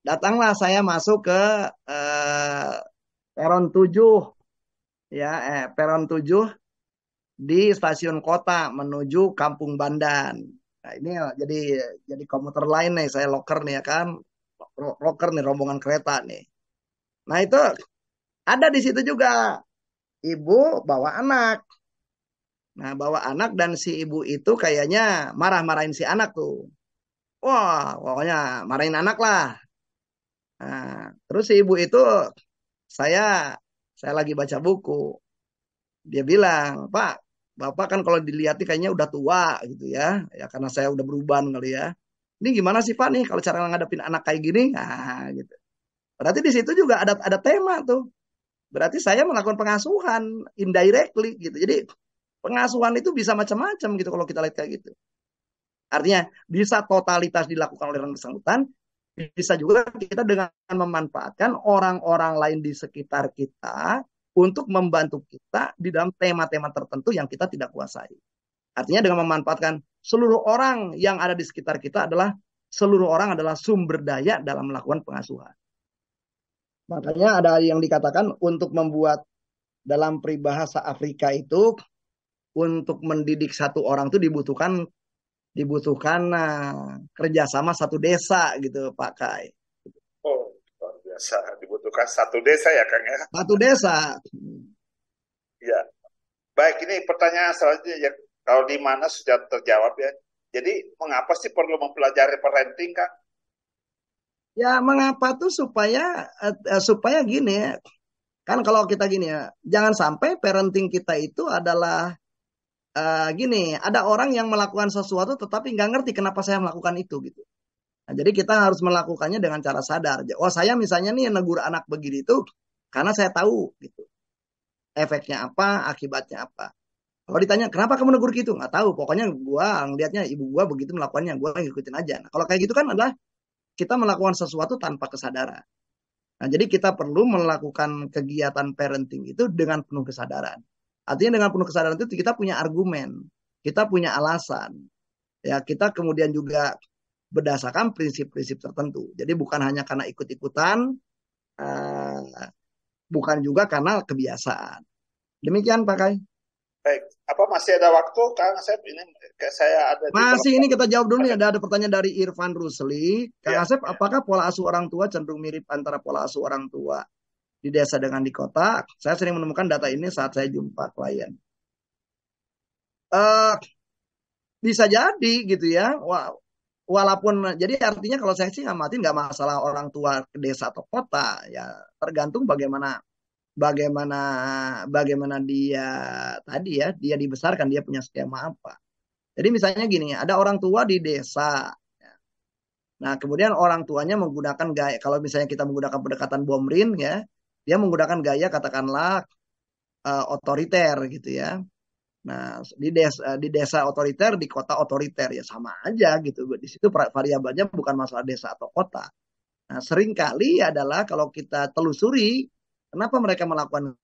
Datanglah saya masuk ke peron 7 ya peron 7 di stasiun kota menuju Kampung Bandan. Nah, ini jadi komuter lain nih saya loker nih ya kan. Loker nih rombongan kereta nih. Nah, itu ada di situ juga ibu bawa anak. Nah, bawa anak dan si ibu itu kayaknya marah-marahin si anak tuh. Wah, pokoknya marahin anak lah. Nah, terus si ibu itu saya saya lagi baca buku. Dia bilang, Pak, Bapak kan kalau dilihat kayaknya udah tua gitu ya. Ya karena saya udah berubah kali ya. Ini gimana sih Pak nih kalau cara ngadepin anak kayak gini? Nah, gitu. Berarti di situ juga ada tema tuh. Berarti saya melakukan pengasuhan indirectly gitu. Jadi pengasuhan itu bisa macam-macam gitu kalau kita lihat kayak gitu. Artinya bisa totalitas dilakukan oleh orang bersangkutan, bisa juga kita dengan memanfaatkan orang-orang lain di sekitar kita untuk membantu kita di dalam tema-tema tertentu yang kita tidak kuasai. Artinya dengan memanfaatkan seluruh orang yang ada di sekitar kita adalah seluruh orang adalah sumber daya dalam melakukan pengasuhan. Makanya ada yang dikatakan untuk membuat dalam peribahasa Afrika itu untuk mendidik satu orang itu dibutuhkan kerjasama satu desa gitu Pak Kai. Oh, luar biasa. Dibutuhkan satu desa ya, Kang ya. Satu desa. Ya. Baik, ini pertanyaan selanjutnya ya. Kalau di mana sudah terjawab ya. Jadi, mengapa sih perlu mempelajari parenting, Kang? Ya, mengapa tuh supaya gini ya. Kan kalau kita gini ya, jangan sampai parenting kita itu adalah gini, ada orang yang melakukan sesuatu tetapi nggak ngerti kenapa saya melakukan itu gitu. Nah, jadi kita harus melakukannya dengan cara sadar. Oh, saya misalnya nih negur anak begini itu karena saya tahu gitu. Efeknya apa, akibatnya apa. Kalau ditanya, kenapa kamu negur gitu? Nggak tahu. Pokoknya gua ngeliatnya ibu gua begitu melakukannya, gua ngikutin aja. Nah, kalau kayak gitu kan adalah kita melakukan sesuatu tanpa kesadaran. Nah, jadi kita perlu melakukan kegiatan parenting itu dengan penuh kesadaran. Artinya dengan penuh kesadaran itu kita punya argumen, kita punya alasan. Ya, kita kemudian juga berdasarkan prinsip-prinsip tertentu. Jadi bukan hanya karena ikut-ikutan, bukan juga karena kebiasaan. Demikian Pak Kai. Baik, apa masih ada waktu, Kang Asep? Ini kayak saya ada di Masih ini kita jawab dulu nih. ada. Ada pertanyaan dari Irfan Rusli. Kang Ya, Asep, apakah pola asuh orang tua cenderung mirip antara pola asuh orang tua di desa dengan di kota? Saya sering menemukan data ini saat saya jumpa klien. Eh, bisa jadi gitu ya. Walaupun jadi artinya kalau saya sih ngamatin nggak masalah orang tua ke desa atau kota ya, tergantung bagaimana bagaimana bagaimana dia tadi ya, dia dibesarkan, dia punya skema apa. Jadi misalnya gini, ada orang tua di desa. Nah, kemudian orang tuanya menggunakan gaya, kalau misalnya kita menggunakan pendekatan Bomrin ya, dia menggunakan gaya katakanlah otoriter gitu ya. Nah, di desa otoriter, di kota otoriter ya sama aja gitu. Di situ variabelnya bukan masalah desa atau kota. Nah, seringkali adalah kalau kita telusuri kenapa mereka melakukan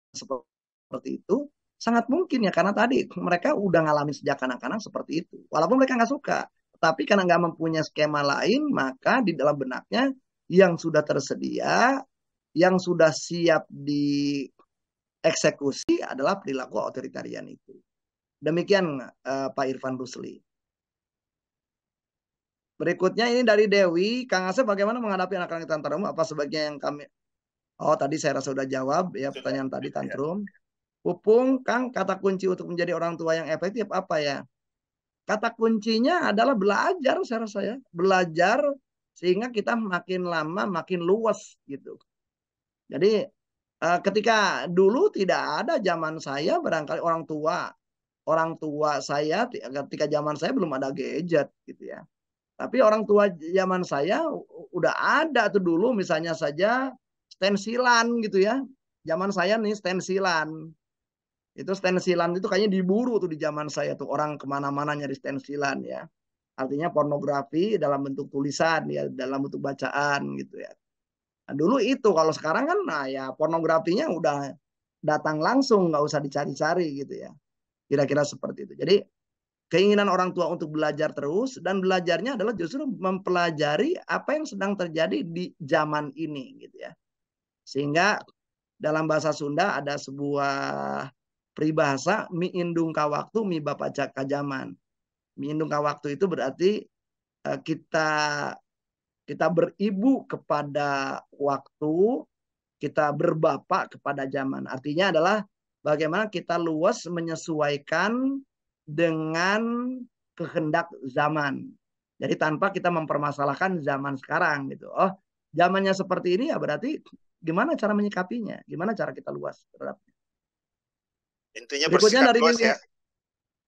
seperti itu, sangat mungkin ya karena tadi mereka udah ngalamin sejak anak-anak seperti itu. Walaupun mereka nggak suka, tapi karena nggak mempunyai skema lain, maka di dalam benaknya yang sudah tersedia, yang sudah siap dieksekusi adalah perilaku otoritarian itu. Demikian Pak Irfan Rusli. Berikutnya ini dari Dewi, Kang Asep bagaimana menghadapi anak-anak tantrum? Apa sebaiknya yang kami... Oh tadi saya rasa sudah jawab ya pertanyaan tadi tantrum. Pupung, Kang, kata kunci untuk menjadi orang tua yang efektif apa ya? Kata kuncinya adalah belajar, saya rasa ya. Belajar sehingga kita makin lama makin luas gitu. Jadi ketika dulu tidak ada zaman saya barangkali orang tua saya ketika zaman saya belum ada gadget gitu ya. Tapi orang tua zaman saya udah ada tuh dulu misalnya saja stensilan gitu ya. Zaman saya nih stensilan. Itu stensilan itu kayaknya diburu tuh di zaman saya tuh orang kemana-mana nyari stensilan ya. Artinya pornografi dalam bentuk tulisan ya, dalam bentuk bacaan gitu ya. Nah, dulu itu kalau sekarang kan nah ya pornografinya udah datang langsung nggak usah dicari-cari gitu ya. Kira-kira seperti itu. Jadi keinginan orang tua untuk belajar terus dan belajarnya adalah justru mempelajari apa yang sedang terjadi di zaman ini gitu ya. Sehingga dalam bahasa Sunda ada sebuah peribahasa mi indung ka waktu mi bapacak ka zaman. Mi indung ka waktu itu berarti kita beribu kepada waktu, kita berbapak kepada zaman. Artinya adalah bagaimana kita luas menyesuaikan dengan kehendak zaman. Jadi tanpa kita mempermasalahkan zaman sekarang gitu. Oh, zamannya seperti ini ya berarti gimana cara menyikapinya? Gimana cara kita luas terhadapnya? Intinya Berikutnya bersikap dari luas Wiwi. ya.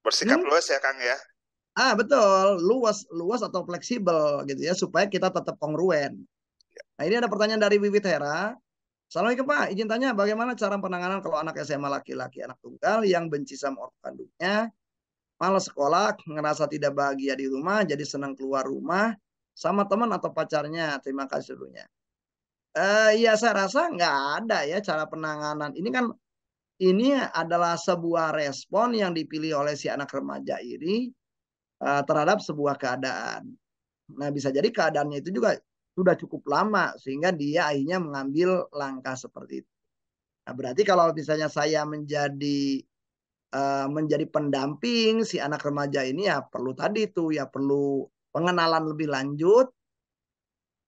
Bersikap luas ya, Kang ya. Betul, luas atau fleksibel gitu ya supaya kita tetap kongruen. Nah, ini ada pertanyaan dari Wiwit Hera. Assalamualaikum Pak, izin tanya bagaimana cara penanganan kalau anak SMA laki-laki anak tunggal yang benci sama orang kandungnya, malas sekolah, ngerasa tidak bahagia di rumah, jadi senang keluar rumah sama teman atau pacarnya. Terima kasih dulunya. Ya saya rasa nggak ada ya cara penanganan. Ini adalah sebuah respon yang dipilih oleh si anak remaja ini terhadap sebuah keadaan. Nah bisa jadi keadaannya itu juga sudah cukup lama sehingga dia akhirnya mengambil langkah seperti itu. Nah berarti kalau misalnya saya menjadi pendamping si anak remaja ini ya perlu tadi tuh ya perlu pengenalan lebih lanjut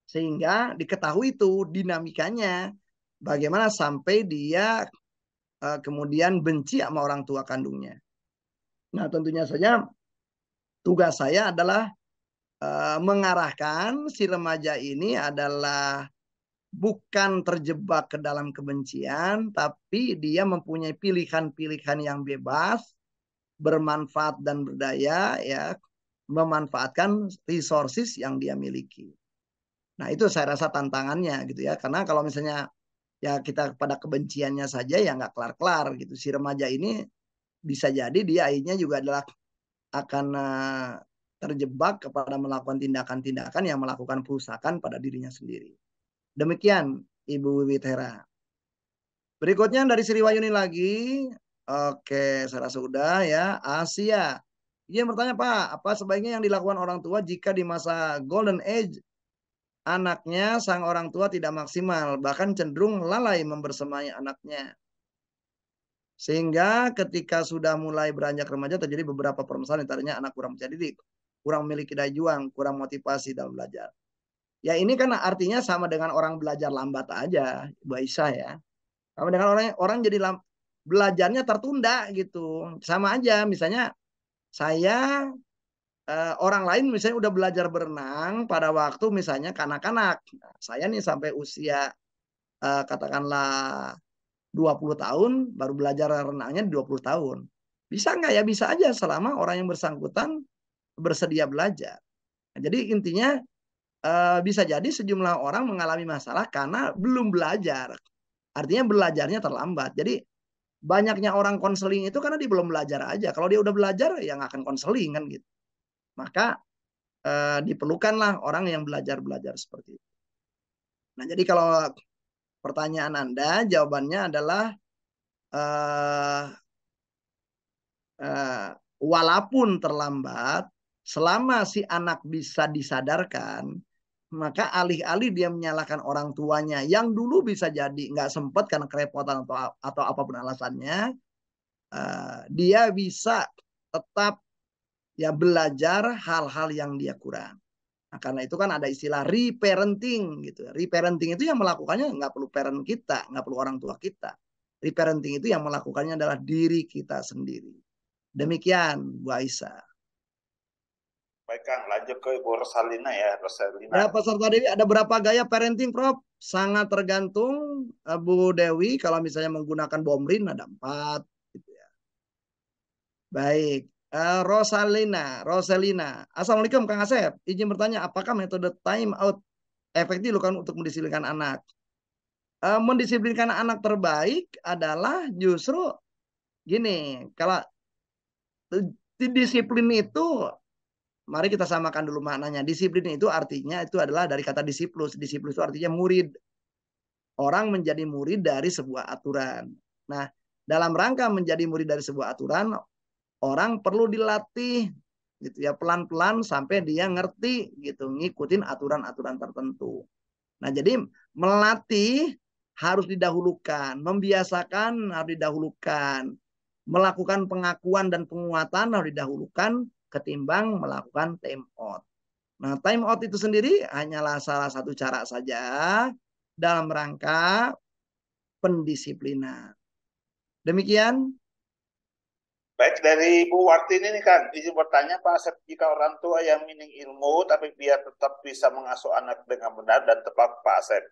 sehingga diketahui itu dinamikanya bagaimana sampai dia kemudian benci sama orang tua kandungnya. Nah tentunya saja tugas saya adalah mengarahkan si remaja ini adalah bukan terjebak ke dalam kebencian, tapi dia mempunyai pilihan-pilihan yang bebas, bermanfaat dan berdaya, ya, memanfaatkan resources yang dia miliki. Nah itu saya rasa tantangannya gitu ya, karena kalau misalnya ya kita pada kebenciannya saja ya nggak kelar-kelar gitu. Si remaja ini bisa jadi dia akhirnya juga adalah akan terjebak kepada melakukan tindakan-tindakan yang melakukan perusakan pada dirinya sendiri. Demikian Ibu Wiwit Hera. Berikutnya dari Sri Wayuni lagi. Oke, saya rasa sudah ya. Asia. Dia bertanya Pak, apa sebaiknya yang dilakukan orang tua jika di masa golden age anaknya sang orang tua tidak maksimal, bahkan cenderung lalai membersamai anaknya. Sehingga ketika sudah mulai beranjak remaja terjadi beberapa permasalahan, antaranya anak kurang percaya diri, kurang memiliki daya juang, kurang motivasi dalam belajar. Ya ini kan artinya sama dengan orang belajar lambat aja, Bu Aisyah ya. Sama dengan orang jadi belajarnya tertunda gitu. Sama aja, misalnya saya orang lain misalnya udah belajar berenang pada waktu misalnya kanak-kanak. Nah, saya nih sampai usia katakanlah 20 tahun baru belajar renangnya 20 tahun. Bisa nggak ya? Bisa aja selama orang yang bersangkutan bersedia belajar. Nah, jadi intinya bisa jadi sejumlah orang mengalami masalah karena belum belajar. Artinya belajarnya terlambat. Jadi banyaknya orang konseling itu karena dia belum belajar aja. Kalau dia udah belajar ya nggak akan konseling kan gitu. Maka diperlukanlah orang yang belajar seperti itu. Nah jadi kalau pertanyaan Anda jawabannya adalah eh, walaupun terlambat, selama si anak bisa disadarkan, maka alih-alih dia menyalahkan orang tuanya yang dulu bisa jadi nggak sempat karena kerepotan atau apapun alasannya, dia bisa tetap ya belajar hal-hal yang dia kurang. Nah, karena itu kan ada istilah reparenting gitu. Reparenting itu yang melakukannya nggak perlu parent kita, nggak perlu orang tua kita. Reparenting itu yang melakukannya adalah diri kita sendiri. Demikian Bu Aisyah. Baik Kang, lanjut ke Ibu Rosalina ya, Rosalina. Ya peserta Dewi ada berapa gaya parenting Prof? Sangat tergantung Bu Dewi. Kalau misalnya menggunakan Bomrin ada 4. Gitu ya. Baik. Rosalina. Assalamualaikum Kang Asep. Izin bertanya, apakah metode time out efektif kan untuk mendisiplinkan anak? Mendisiplinkan anak terbaik adalah justru gini. Kalau disiplin itu, mari kita samakan dulu maknanya. Disiplin itu artinya itu adalah dari kata disiplus. Disiplus itu artinya murid. Orang menjadi murid dari sebuah aturan. Nah, dalam rangka menjadi murid dari sebuah aturan, orang perlu dilatih gitu ya pelan-pelan sampai dia ngerti gitu ngikutin aturan-aturan tertentu. Nah, jadi melatih harus didahulukan, membiasakan harus didahulukan, melakukan pengakuan dan penguatan harus didahulukan ketimbang melakukan time out. Nah, time out itu sendiri hanyalah salah satu cara saja dalam rangka pendisiplinan. Demikian. Baik, dari Bu Wartini nih kan, izin bertanya Pak Asep, jika orang tua yang minim ilmu tapi biar tetap bisa mengasuh anak dengan benar dan tepat Pak Asep.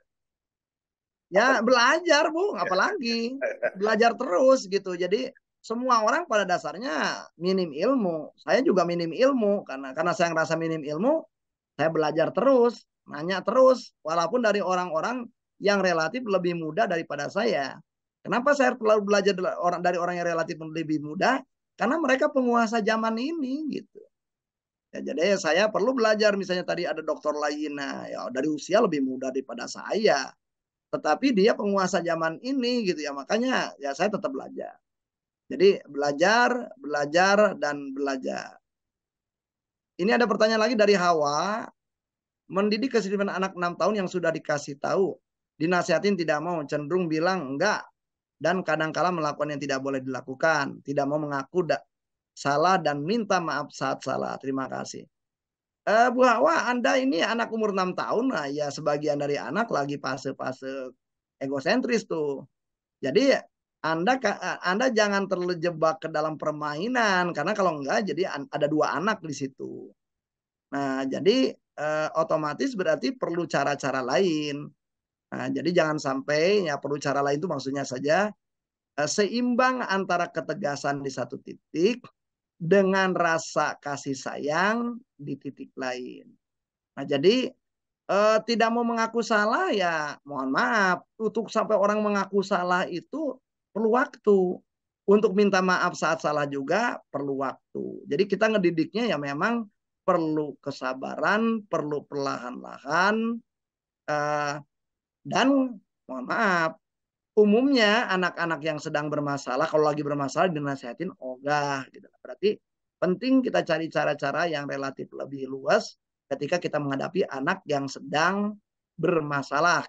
Ya belajar Bu, apalagi belajar terus gitu. Jadi semua orang pada dasarnya minim ilmu. Saya juga minim ilmu karena saya ngerasa minim ilmu, saya belajar terus, nanya terus, walaupun dari orang-orang yang relatif lebih muda daripada saya. Kenapa saya perlu belajar dari orang yang relatif lebih muda? Karena mereka penguasa zaman ini gitu. Ya, jadi saya perlu belajar misalnya tadi ada dokter lain, nah, ya dari usia lebih muda daripada saya. Tetapi dia penguasa zaman ini gitu ya, makanya ya saya tetap belajar. Jadi belajar dan belajar. Ini ada pertanyaan lagi dari Hawa. Mendidik kedisiplinan anak 6 tahun yang sudah dikasih tahu, dinasihatin tidak mau, cenderung bilang enggak, dan kadang-kala melakukan yang tidak boleh dilakukan, tidak mau mengaku salah dan minta maaf saat salah. Terima kasih. Bu Hawa, Anda ini anak umur 6 tahun, nah ya sebagian dari anak lagi fase-fase egosentris tuh. Jadi Anda jangan terjebak ke dalam permainan, karena kalau enggak jadi ada 2 anak di situ. Nah, jadi otomatis berarti perlu cara-cara lain. Nah, jadi jangan sampai ya perlu cara lain itu maksudnya saja seimbang antara ketegasan di satu titik dengan rasa kasih sayang di titik lain. Nah, jadi tidak mau mengaku salah ya mohon maaf. Untuk sampai orang mengaku salah itu perlu waktu. Untuk minta maaf saat salah juga perlu waktu. Jadi kita ngedidiknya ya memang perlu kesabaran, perlu perlahan-lahan, dan mohon maaf, umumnya anak-anak yang sedang bermasalah, kalau lagi bermasalah dinasihatin ogah. Gitu. Berarti penting kita cari cara-cara yang relatif lebih luas ketika kita menghadapi anak yang sedang bermasalah.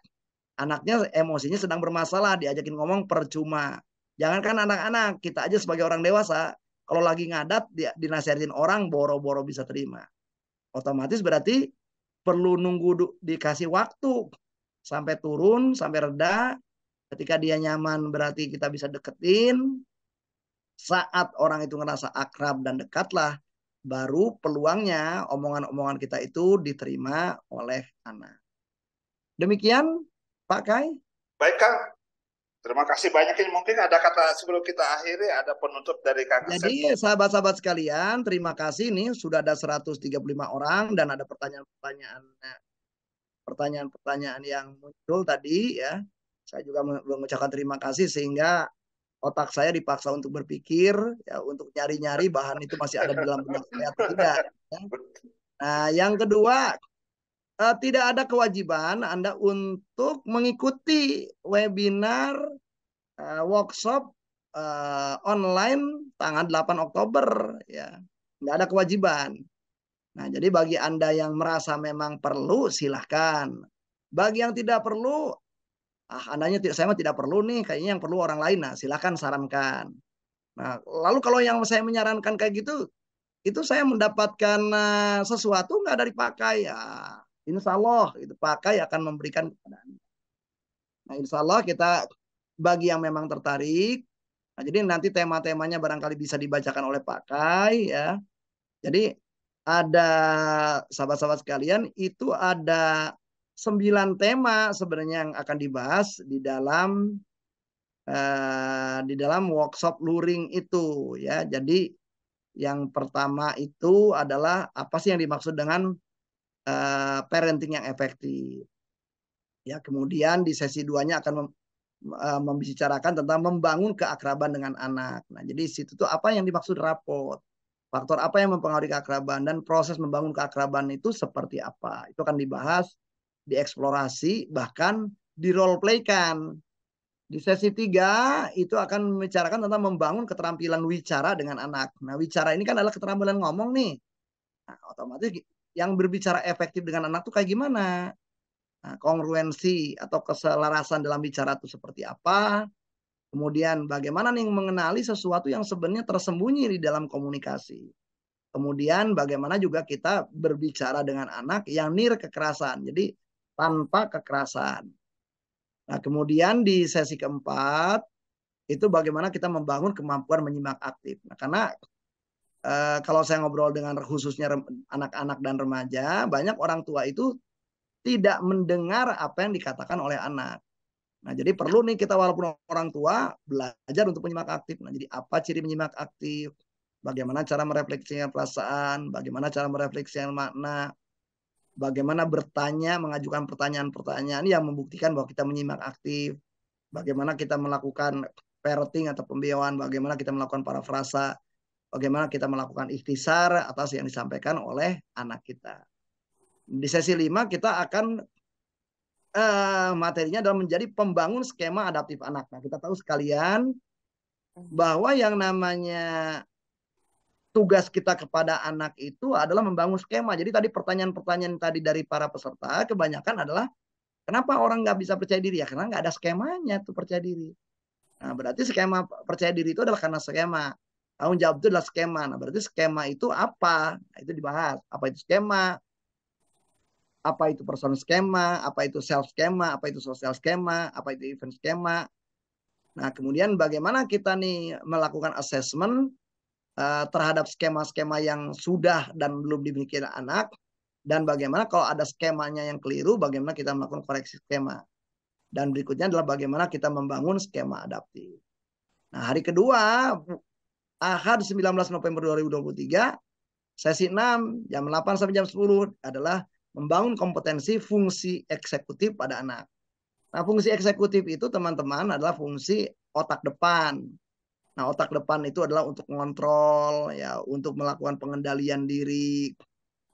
Anaknya emosinya sedang bermasalah, diajakin ngomong percuma. Jangankan anak-anak, kita aja sebagai orang dewasa, kalau lagi ngadat, dinasihatin orang, boro-boro bisa terima. Otomatis berarti perlu nunggu dikasih waktu sampai turun, sampai reda. Ketika dia nyaman berarti kita bisa deketin. Saat orang itu ngerasa akrab dan dekatlah, baru peluangnya omongan-omongan kita itu diterima oleh anak. Demikian Pak Kai. Baik Kang, terima kasih banyak. Ini mungkin ada kata sebelum kita akhiri, ada penutup dari Kang Asep. Jadi sahabat-sahabat sekalian, terima kasih nih sudah ada 135 orang dan ada pertanyaan-pertanyaan yang muncul tadi ya. Saya juga mengucapkan terima kasih sehingga otak saya dipaksa untuk berpikir ya, untuk nyari-nyari bahan itu masih ada di dalam benak saya atau tidak. Ya. Nah, yang kedua, tidak ada kewajiban Anda untuk mengikuti webinar workshop online tanggal 8 Oktober ya. Nggak ada kewajiban. Nah, jadi bagi Anda yang merasa memang perlu silahkan. Bagi yang tidak perlu, saya tidak perlu nih, kayaknya yang perlu orang lain. Nah, silahkan sarankan. Nah, lalu kalau yang saya menyarankan kayak gitu, itu saya mendapatkan sesuatu nggak dari pakai ya. Insya Allah itu pakai akan memberikan kepada Anda. Nah, insya Allah kita bagi yang memang tertarik. Nah, jadi nanti tema-temanya barangkali bisa dibacakan oleh pakai ya. Jadi ada sahabat-sahabat sekalian itu ada 9 tema sebenarnya yang akan dibahas di dalam workshop luring itu ya. Jadi yang pertama itu adalah apa sih yang dimaksud dengan parenting yang efektif. Ya, kemudian di sesi 2-nya akan membicarakan tentang membangun keakraban dengan anak. Nah, jadi situ tuh apa yang dimaksud rapot. Faktor apa yang mempengaruhi keakraban dan proses membangun keakraban itu seperti apa. Itu akan dibahas, dieksplorasi, bahkan di role playkan. Di sesi 3 itu akan membicarakan tentang membangun keterampilan wicara dengan anak. Nah, wicara ini kan adalah keterampilan ngomong nih. Nah, otomatis yang berbicara efektif dengan anak tuh kayak gimana? Nah, kongruensi atau keselarasan dalam bicara itu seperti apa? Kemudian bagaimana nih mengenali sesuatu yang sebenarnya tersembunyi di dalam komunikasi. Kemudian bagaimana juga kita berbicara dengan anak yang nir kekerasan. Jadi tanpa kekerasan. Nah, kemudian di sesi keempat itu bagaimana kita membangun kemampuan menyimak aktif. Nah, karena kalau saya ngobrol dengan khususnya anak-anak dan remaja, banyak orang tua itu tidak mendengar apa yang dikatakan oleh anak. Nah, jadi perlu nih kita walaupun orang tua belajar untuk menyimak aktif. Nah, jadi apa ciri menyimak aktif? Bagaimana cara merefleksikan perasaan? Bagaimana cara merefleksikan makna? Bagaimana bertanya, mengajukan pertanyaan-pertanyaan yang membuktikan bahwa kita menyimak aktif? Bagaimana kita melakukan parroting atau pembiayaan? Bagaimana kita melakukan parafrasa? Bagaimana kita melakukan ikhtisar atas yang disampaikan oleh anak kita? Di sesi 5 kita akan materinya adalah menjadi pembangun skema adaptif anak. Nah, kita tahu sekalian bahwa yang namanya tugas kita kepada anak itu adalah membangun skema. Jadi tadi pertanyaan-pertanyaan tadi dari para peserta kebanyakan adalah kenapa orang nggak bisa percaya diri? Ya karena nggak ada skemanya tuh percaya diri. Nah, berarti skema percaya diri itu adalah karena skema. Tanggung jawab itu adalah skema. Nah, berarti skema itu apa? Nah, itu dibahas. Apa itu skema? Apa itu person skema, apa itu self skema, apa itu social skema, apa itu event skema. Nah, kemudian bagaimana kita nih melakukan assessment terhadap skema-skema yang sudah dan belum dimiliki anak, dan bagaimana kalau ada skemanya yang keliru, bagaimana kita melakukan koreksi skema. Dan berikutnya adalah bagaimana kita membangun skema adaptif. Nah, hari kedua, Ahad 19 November 2023, sesi 6, jam 8 sampai jam 10 adalah membangun kompetensi fungsi eksekutif pada anak. Nah, fungsi eksekutif itu teman-teman adalah fungsi otak depan. Nah, otak depan itu adalah untuk mengontrol, ya, untuk melakukan pengendalian diri.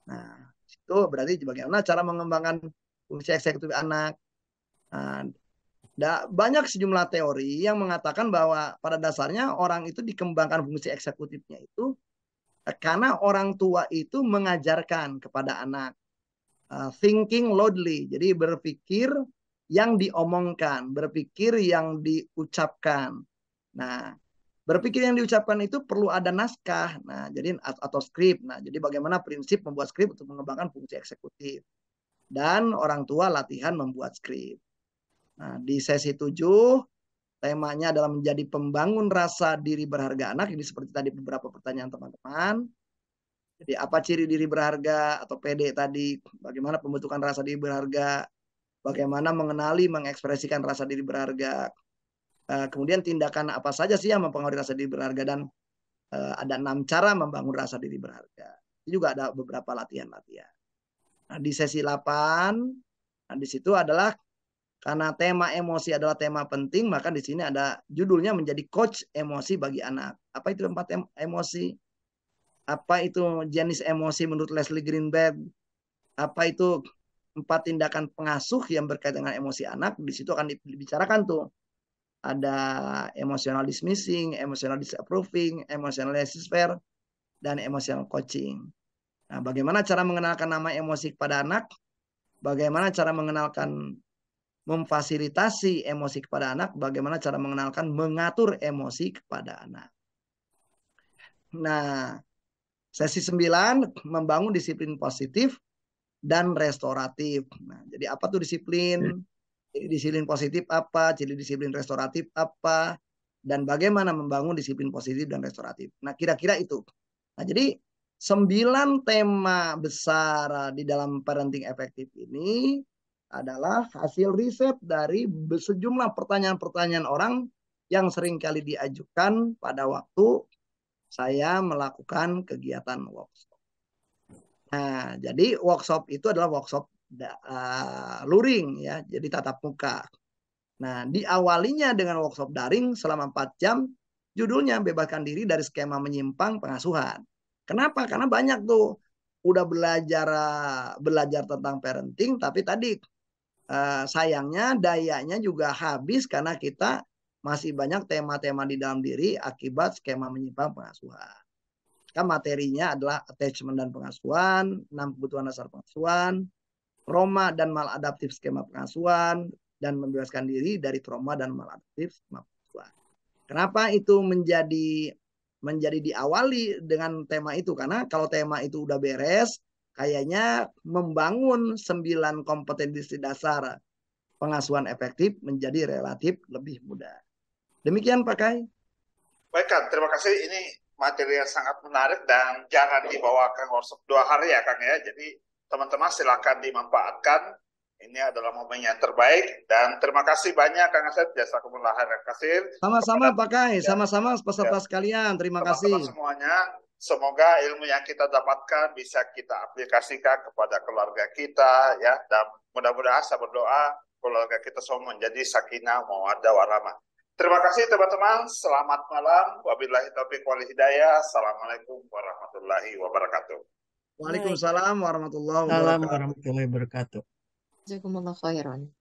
Nah, itu berarti bagaimana cara mengembangkan fungsi eksekutif anak. Nah, banyak sejumlah teori yang mengatakan bahwa pada dasarnya orang itu dikembangkan fungsi eksekutifnya itu karena orang tua itu mengajarkan kepada anak. thinking loudly. Jadi berpikir yang diomongkan, berpikir yang diucapkan. Nah, berpikir yang diucapkan itu perlu ada naskah. Nah, jadi atau skrip. Nah, jadi bagaimana prinsip membuat skrip untuk mengembangkan fungsi eksekutif. Dan orang tua latihan membuat skrip. Nah, di sesi 7 temanya adalah menjadi pembangun rasa diri berharga anak. Ini seperti tadi beberapa pertanyaan teman-teman. Jadi apa ciri diri berharga atau PD tadi? Bagaimana pembentukan rasa diri berharga? Bagaimana mengenali, mengekspresikan rasa diri berharga? Kemudian tindakan apa saja sih yang mempengaruhi rasa diri berharga, dan ada 6 cara membangun rasa diri berharga. Itu juga ada beberapa latihan-latihan. Nah, di sesi 8, nah di situ adalah karena tema emosi adalah tema penting, maka di sini ada judulnya menjadi coach emosi bagi anak. Apa itu 4 emosi? Apa itu jenis emosi menurut Leslie Greenberg? Apa itu 4 tindakan pengasuh yang berkaitan dengan emosi anak? Di situ akan dibicarakan tuh. Ada emotional dismissing, emotional disapproving, emotional laissez-faire, dan emotional coaching. Nah, bagaimana cara mengenalkan nama emosi kepada anak? Bagaimana cara mengenalkan memfasilitasi emosi kepada anak? Bagaimana cara mengenalkan mengatur emosi kepada anak? Nah, sesi 9 membangun disiplin positif dan restoratif. Nah, jadi apa tuh disiplin? Jadi disiplin positif apa? Jadi disiplin restoratif apa? Dan bagaimana membangun disiplin positif dan restoratif. Nah, kira-kira itu. Nah, jadi 9 tema besar di dalam parenting efektif ini adalah hasil riset dari sejumlah pertanyaan-pertanyaan orang yang seringkali diajukan pada waktu saya melakukan kegiatan workshop. Nah, jadi workshop itu adalah workshop luring ya, jadi tatap muka. Nah, diawalinya dengan workshop daring selama 4 jam, judulnya bebaskan diri dari skema menyimpang pengasuhan. Kenapa? Karena banyak tuh udah belajar tentang parenting, tapi tadi sayangnya dayanya juga habis karena kita masih banyak tema-tema di dalam diri akibat skema menyimpang pengasuhan. Kan materinya adalah attachment dan pengasuhan, 6 kebutuhan dasar pengasuhan, trauma dan maladaptif skema pengasuhan, dan membebaskan diri dari trauma dan maladaptif skema pengasuhan. Kenapa itu menjadi diawali dengan tema itu? Karena kalau tema itu udah beres, kayaknya membangun 9 kompetensi dasar pengasuhan efektif menjadi relatif lebih mudah. Demikian Pak Kai. Baik Kang, terima kasih. Ini materi yang sangat menarik dan jangan dibawakan workshop 2 hari ya Kang ya. Jadi teman-teman silakan dimanfaatkan. Ini adalah momen yang terbaik dan terima kasih banyak Kang Asep, jazakumullah khairan katsir. Sama-sama Pak Kai, sama-sama peserta sekalian. Terima Teman-teman kasih. semuanya, semoga ilmu yang kita dapatkan bisa kita aplikasikan kepada keluarga kita ya, dan mudah-mudahan saya berdoa keluarga kita semua menjadi sakinah mawaddah warahmah. Terima kasih teman-teman, selamat malam. Wabillahi taufiq wal hidayah. Assalamualaikum warahmatullahi wabarakatuh. Waalaikumsalam warahmatullahi Salam wabarakatuh. warahmatullahi wabarakatuh. Jazakumullah khairan.